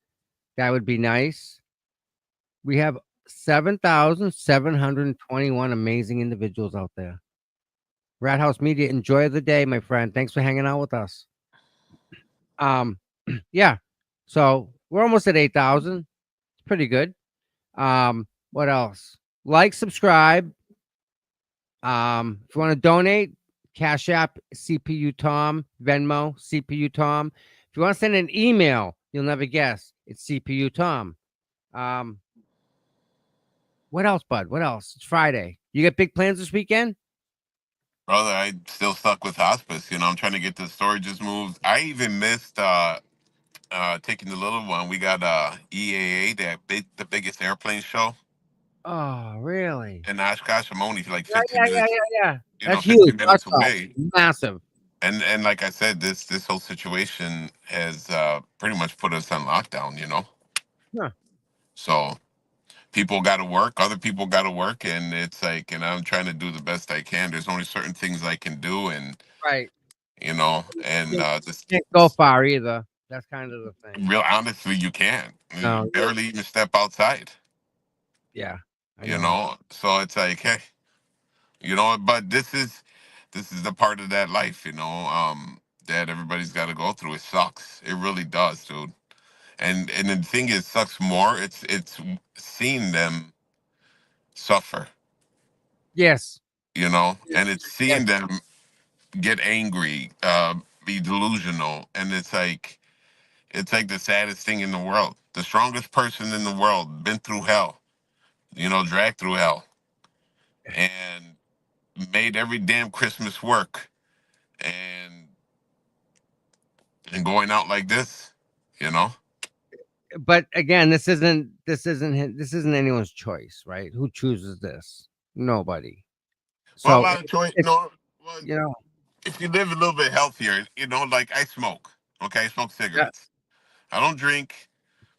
That would be nice. We have 7,721 amazing individuals out there. Rat House Media, enjoy the day, my friend. Thanks for hanging out with us. Yeah. So we're almost at 8,000. It's pretty good. What else? Like, subscribe. If you want to donate, Cash App, CPU Tom, Venmo, CPU Tom. If you want to send an email, you'll never guess. It's CPU Tom. What else, bud? What else? It's Friday. You got big plans this weekend? Brother, I still stuck with hospice. I'm trying to get the storages moved. I even missed taking the little one. We got EAA, the biggest airplane show Oh, really? in Oshkosh. I'm only like Yeah, 15 yeah, yeah, minutes, yeah, yeah. That's 15 huge. minutes That's all. away. Massive. And like I said, this whole situation has pretty much put us on lockdown. Huh. So people got to work, other people got to work, and it's like, and I'm trying to do the best I can. There's only certain things I can do, and Right. and Can't, just can't go far either. That's kind of the thing. real honestly, you can't. You No. barely even step outside. Yeah, I know. So it's like, hey, but this is the part of that life, that everybody's got to go through. It sucks. It really does, dude. And the thing is, sucks more. It's seeing them suffer, Yes. and it's Yes. seeing them get angry, be delusional, and it's like the saddest thing in the world. The strongest person in the world been through hell, dragged through hell, and made every damn Christmas work, and going out like this, you know. But again, this isn't anyone's choice, right? Who chooses this? Nobody. Well, a So lot of choice. it's No, well, you know, if you live a little bit healthier, like I smoke. Okay, I smoke yeah, cigarettes. I don't drink,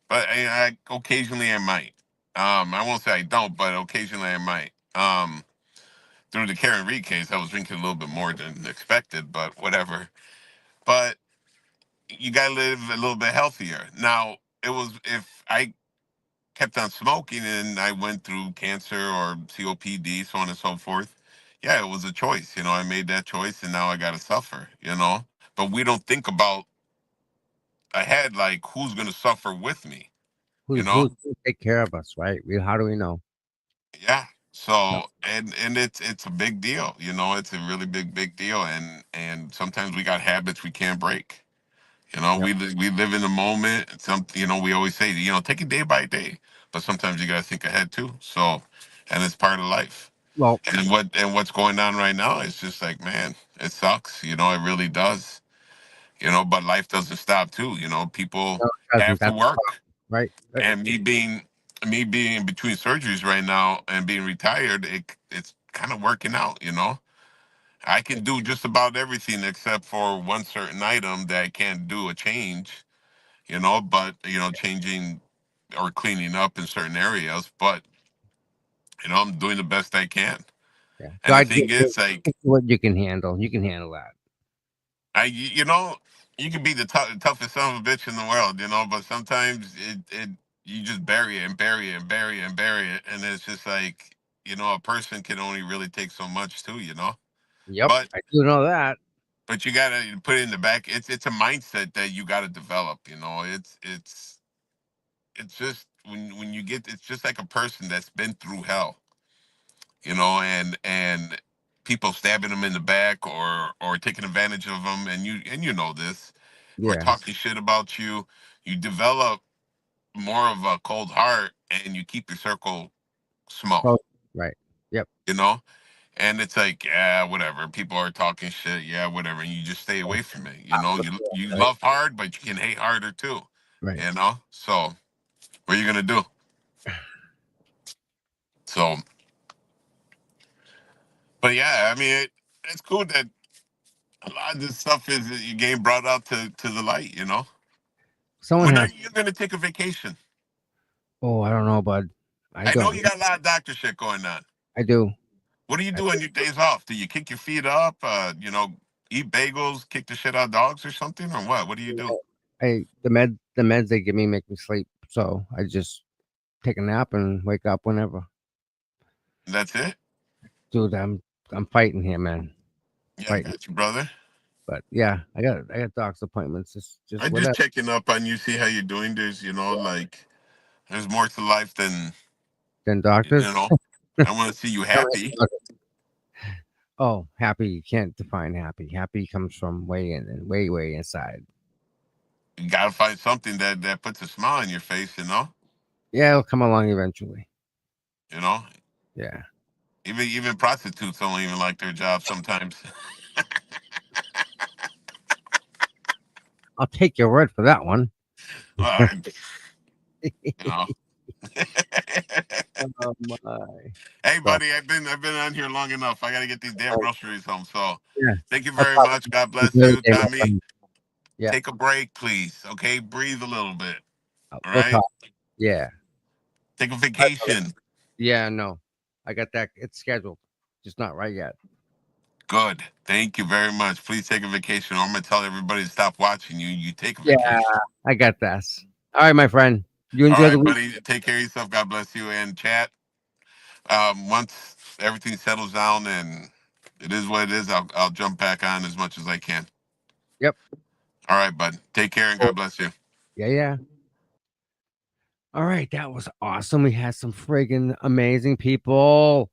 but I occasionally I might. I won't say I don't, but occasionally I might. Through the Karen Reed case, I was drinking a little bit more than expected, but whatever. But you gotta live a little bit healthier. Now, it was if I kept on smoking and I went through cancer or COPD, so on and so forth. Yeah, it was a choice. I made that choice, and now I got to suffer. But we don't think about ahead, like who's gonna suffer with me. You know? who's gonna take care of us, right? How do we know? Yeah. No. So and it's a big deal. It's a really big deal, and sometimes we got habits we can't break. Yep. We live in the moment. We always say, take it day by day, but sometimes you got to think ahead too. So, and it's part of life. Well, And what's going on right now is just like, man, it sucks. It really does. But life doesn't stop too. People no, it doesn't. have to That's the work, problem, right? and me being in between surgeries right now and being retired, it's kind of working out. I can do just about everything except for one certain item that I can't do a change. But changing or cleaning up in certain areas. But I'm doing the best I can. Yeah. And the God, thing is, like, what you can handle. You can handle that. you can be the toughest son of a bitch in the world, but sometimes it you just bury it and bury it and bury it and bury it, and it's just like, a person can only really take so much too. Yep, But I do know that. you gotta put it in the back. It's a mindset that you gotta develop. It's just when you get, it's just like a person that's been through hell, and people stabbing them in the back or taking advantage of them, and you know this, or Yes. talking shit about you. You develop more of a cold heart, and you keep your circle small, Close. Right. Yep. you know and it's like, yeah, whatever, people are talking shit, yeah, whatever, and you just stay away from it. You Right. love hard, but you can hate harder too. Right. So what are you gonna do? So, but yeah, I mean, it's cool that a lot of this stuff is getting brought out to the light. Someone When are has. you going to take a vacation? Oh, I don't know, bud. I I know don't. you got a lot of doctor shit going on. I do. What do you I do do. on your days off? Do you kick your feet up? Eat bagels, kick the shit out of dogs or something, or what? What do you do? The meds they give me make me sleep, so I just take a nap and wake up whenever. That's it. Dude, I'm fighting here, man. Yeah, I Fighting. got you, brother. But yeah, I got doctor's appointments. Just I'm just whatever. checking up on you, see how you're doing. There's more to life than Then you doctors. know. I want to see you Tell me happy. about it. Oh, happy. You can't define happy. Happy comes from way in and way inside. You gotta find something that puts a smile on your face. Yeah, it'll come along eventually. You know. Yeah. Even prostitutes don't even like their job sometimes. I'll take your word for that one. Uh, you know. Oh my. Hey, So, buddy, I've been on here long enough. I got to get these damn groceries home. So, yeah. thank you I'll very talk much. God to you bless you, Thursday, my Tommy. friend. Yeah. Take a break, please. Okay, breathe a little bit. All We'll right, talk. Yeah. take a All right, brother. vacation. Yeah, no. I got that. It's scheduled. Just not right yet. Good. Thank you very much. Please take a vacation. Or I'm gonna tell everybody to stop watching you. You take a Yeah, vacation. I got this. All right, my friend. You All enjoy the right, week. buddy. Take care of yourself. God bless you. And chat. Once everything settles down and it is what it is, I'll jump back on as much as I can. Yep. All right, bud. Take care and Cool. God bless you. Yeah, yeah. All right, that was awesome. We had some friggin' amazing people.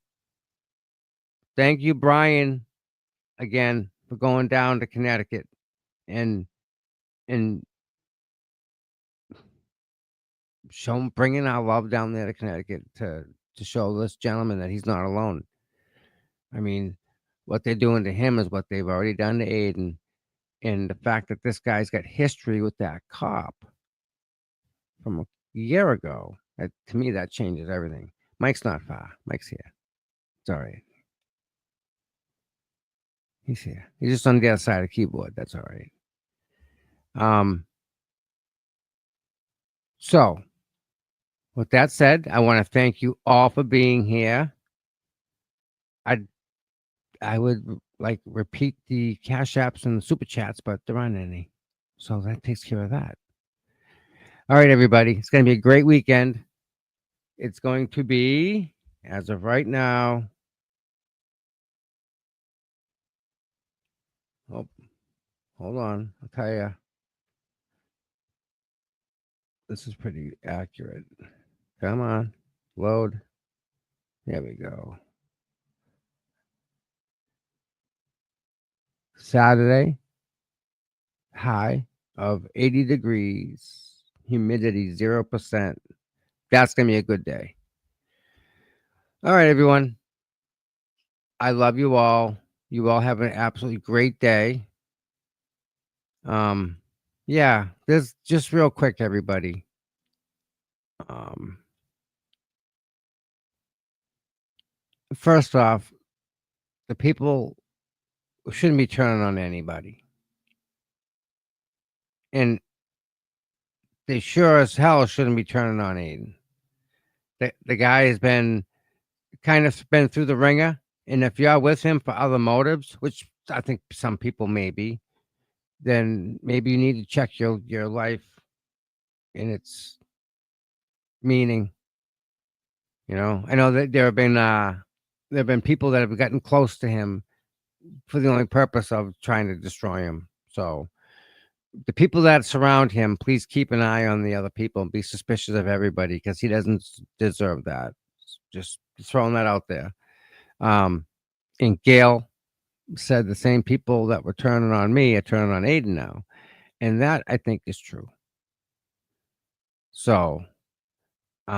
Thank you, Brian, again for going down to Connecticut and and bringing our love down there to Connecticut to show this gentleman that he's not alone. I mean, what they're doing to him is what they've already done to Aiden, and the fact that this guy's got history with that cop from a year ago. To me, that changes everything. Mike's not far. Mike's here. It's all right. He's here. He's just on the other side of the keyboard. That's all right. So with that said, I want to thank you all for being here. I would like repeat the cash apps and the super chats, but there aren't any. So that takes care of that. All right, everybody. It's going to be a great weekend. It's going to be, as of right now. Oh, hold on. I'll tell you. This is pretty accurate. Come on. Load. There we go. Saturday, high of 80 degrees, humidity 0%. That's going to be a good day. All right, everyone. I love you all. You all have an absolutely great day. Yeah, this just real quick, everybody. First off, the people shouldn't be turning on anybody. And they sure as hell shouldn't be turning on Aiden. The guy has been kind of been through the ringer. And if you're with him for other motives, which I think some people may be, then maybe you need to check your life in its meaning. I know that there have been people that have gotten close to him for the only purpose of trying to destroy him. So the people that surround him, please keep an eye on the other people and be suspicious of everybody because he doesn't deserve that. Just throwing that out there. And Gail said the same people that were turning on me are turning on Aiden now. And that I think is true. So it's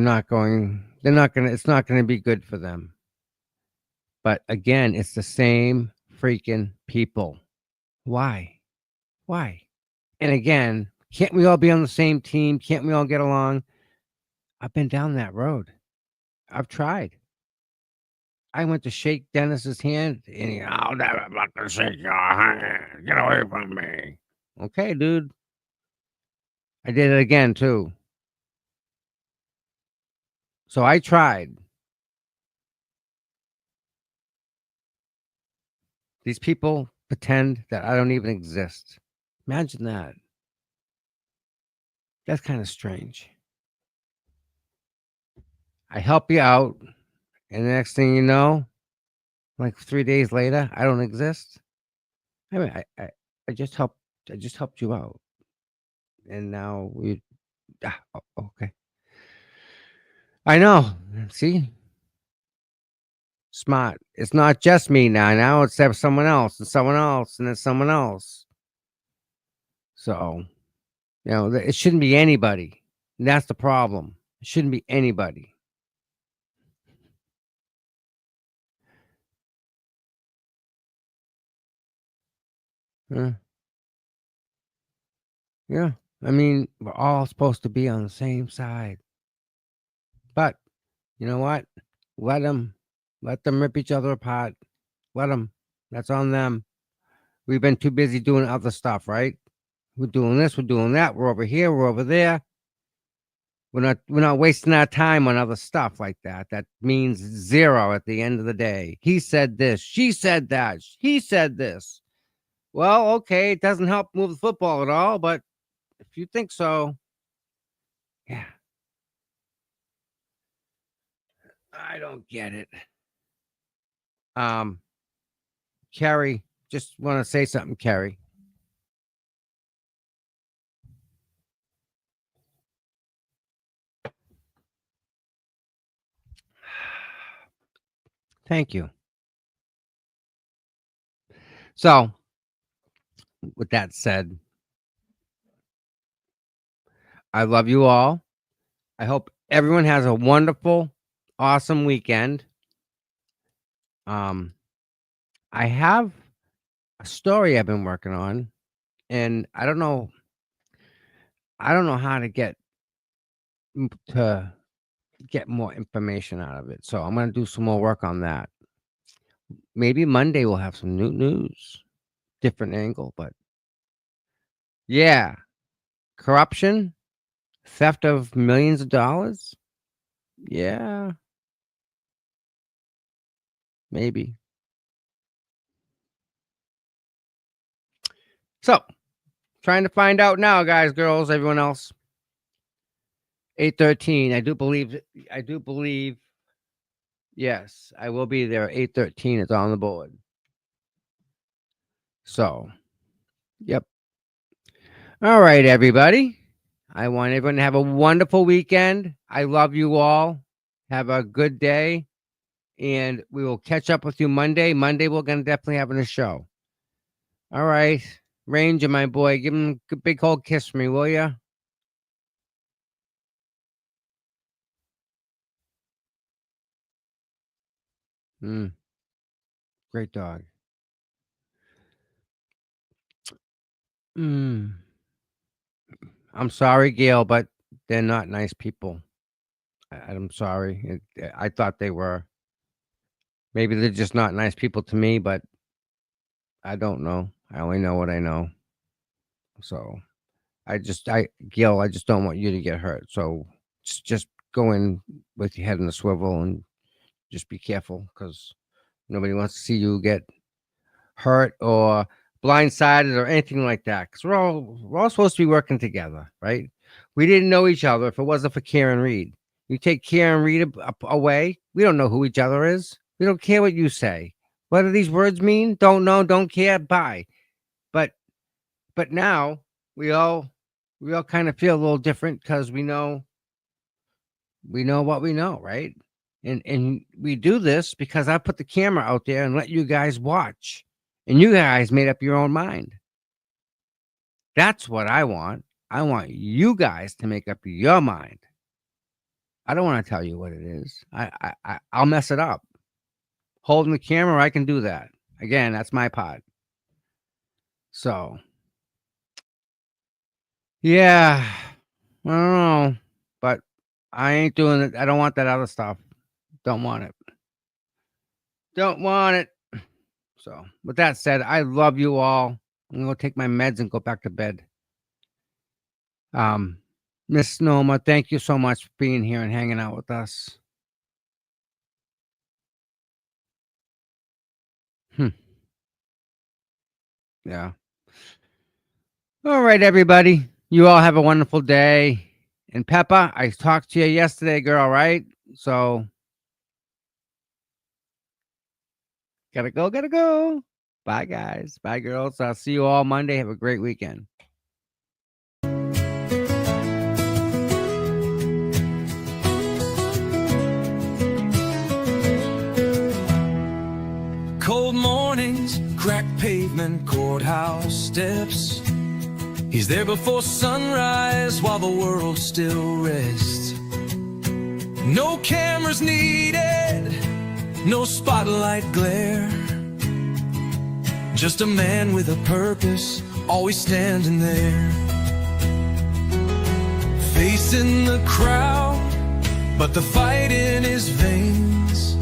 not going to be good for them. But again, it's the same freaking people. Why? Why? And again, can't we all be on the same team? Can't we all get along? I've been down that road. I've tried. I went to shake Dennis's hand, and I'll never fucking shake your hand. Get away from me. Okay, dude. I did it again too. So I tried. These people pretend that I don't even exist. Imagine that. That's kind of strange. I help you out, and the next thing you know, like 3 days later, I don't exist. I mean, I just helped you out, and now okay. I know. See, smart. It's not just me now. Now it's someone else, and someone else, and then someone else. So it shouldn't be anybody. And that's the problem. It shouldn't be anybody. Huh? Yeah. I mean, we're all supposed to be on the same side. But you know what? Let them rip each other apart. Let them. That's on them. We've been too busy doing other stuff, right? We're doing this, we're doing that. We're over here, we're over there. We're not wasting our time on other stuff like that. That means zero at the end of the day. He said this, she said that, he said this. Well, okay, it doesn't help move the football at all, but if you think so, yeah. I don't get it. Carrie, just want to say something, Carrie. Thank you. So, with that said, I love you all. I hope everyone has a wonderful, awesome weekend. I have a story I've been working on, and I don't know how to get more information out of it. So I'm gonna do some more work on that. Maybe Monday we'll have some new news, different angle, but yeah, corruption, theft of millions of dollars. Yeah, maybe. So, trying to find out now, guys, girls, everyone else. 8:13. I do believe. Yes, I will be there. 8:13. It's on the board. So, yep. All right, everybody. I want everyone to have a wonderful weekend. I love you all. Have a good day. And we will catch up with you Monday. Monday, we're going to definitely have a show. All right. Ranger, my boy, give him a big old kiss for me, will you? Great dog. I'm sorry, Gail, but they're not nice people. I'm sorry. I thought they were. Maybe they're just not nice people to me, but I don't know. I only know what I know. So Gil, I just don't want you to get hurt. So just go in with your head in the swivel and just be careful, because nobody wants to see you get hurt or blindsided or anything like that. Because we're all supposed to be working together, right? We didn't know each other if it wasn't for Karen Reed. You take Karen Reed away, we don't know who each other is. We don't care what you say. What do these words mean? Don't know, don't care, bye. But now we all kind of feel a little different because we know what we know, right? And we do this because I put the camera out there and let you guys watch. And you guys made up your own mind. That's what I want. I want you guys to make up your mind. I don't want to tell you what it is. I'll mess it up. Holding the camera, I can do that. Again, that's my part. So, yeah, I don't know, but I ain't doing it. I don't want that other stuff. Don't want it. Don't want it. So, with that said, I love you all. I'm going to take my meds and go back to bed. Miss Noma, thank you so much for being here and hanging out with us. Yeah. All right, everybody. You all have a wonderful day. And Peppa, I talked to you yesterday, girl, right? So, gotta go. Bye, guys. Bye, girls. I'll see you all Monday. Have a great weekend. Cold mornings, cracked pavement, courthouse steps. He's there before sunrise while the world still rests. No cameras needed, no spotlight glare. Just a man with a purpose, always standing there. facing the crowd, but the fight in his veins,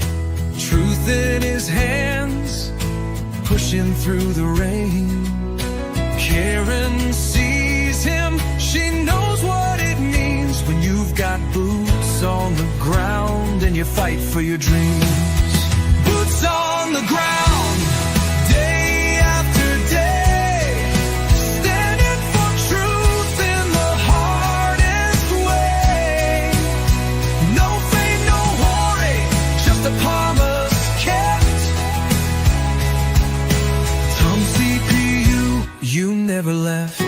truth in his hands, pushing through the rain. Karen sees him, she knows what it means when you've got boots on the ground and you fight for your dreams. Boots on the ground, day after day, standing for truth in the hardest way. No fame, no glory, just a promise kept. Tom CPU, you never left.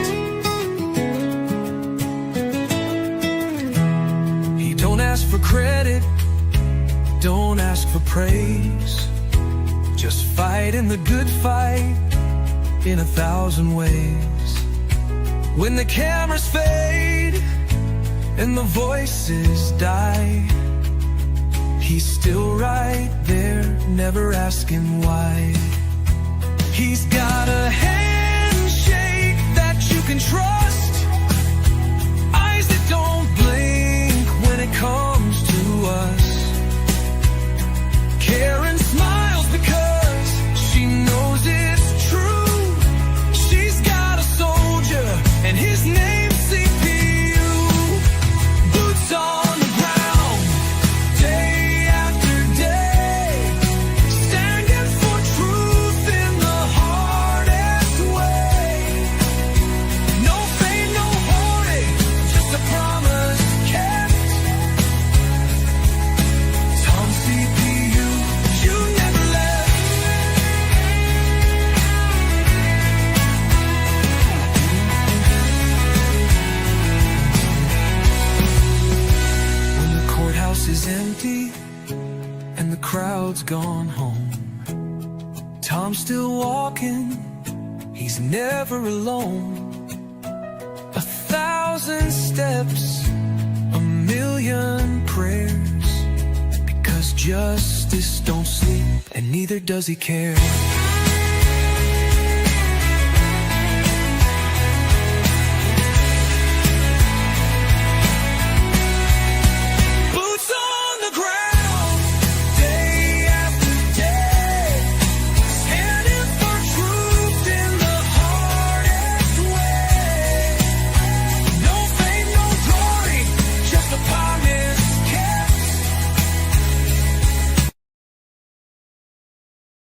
He don't ask for credit, don't ask for praise, just fight in the good fight in 1,000 ways. When the cameras fade and the voices die, he's still right there, never asking why. He's got a handshake that you can trust, eyes that don't blink when it comes to us. Karen smiles because she knows it's true. She's got a soldier and his name's CPU. Boots on the ground, day after day, standing for truth in the hardest way. No fame, no glory, just a promise kept. Tom CPU, you never left. When the courthouse is empty and the crowd's gone home, Tom's still walking, he's never alone. 1,000 steps, a million prayers, because justice don't sleep and neither does he care.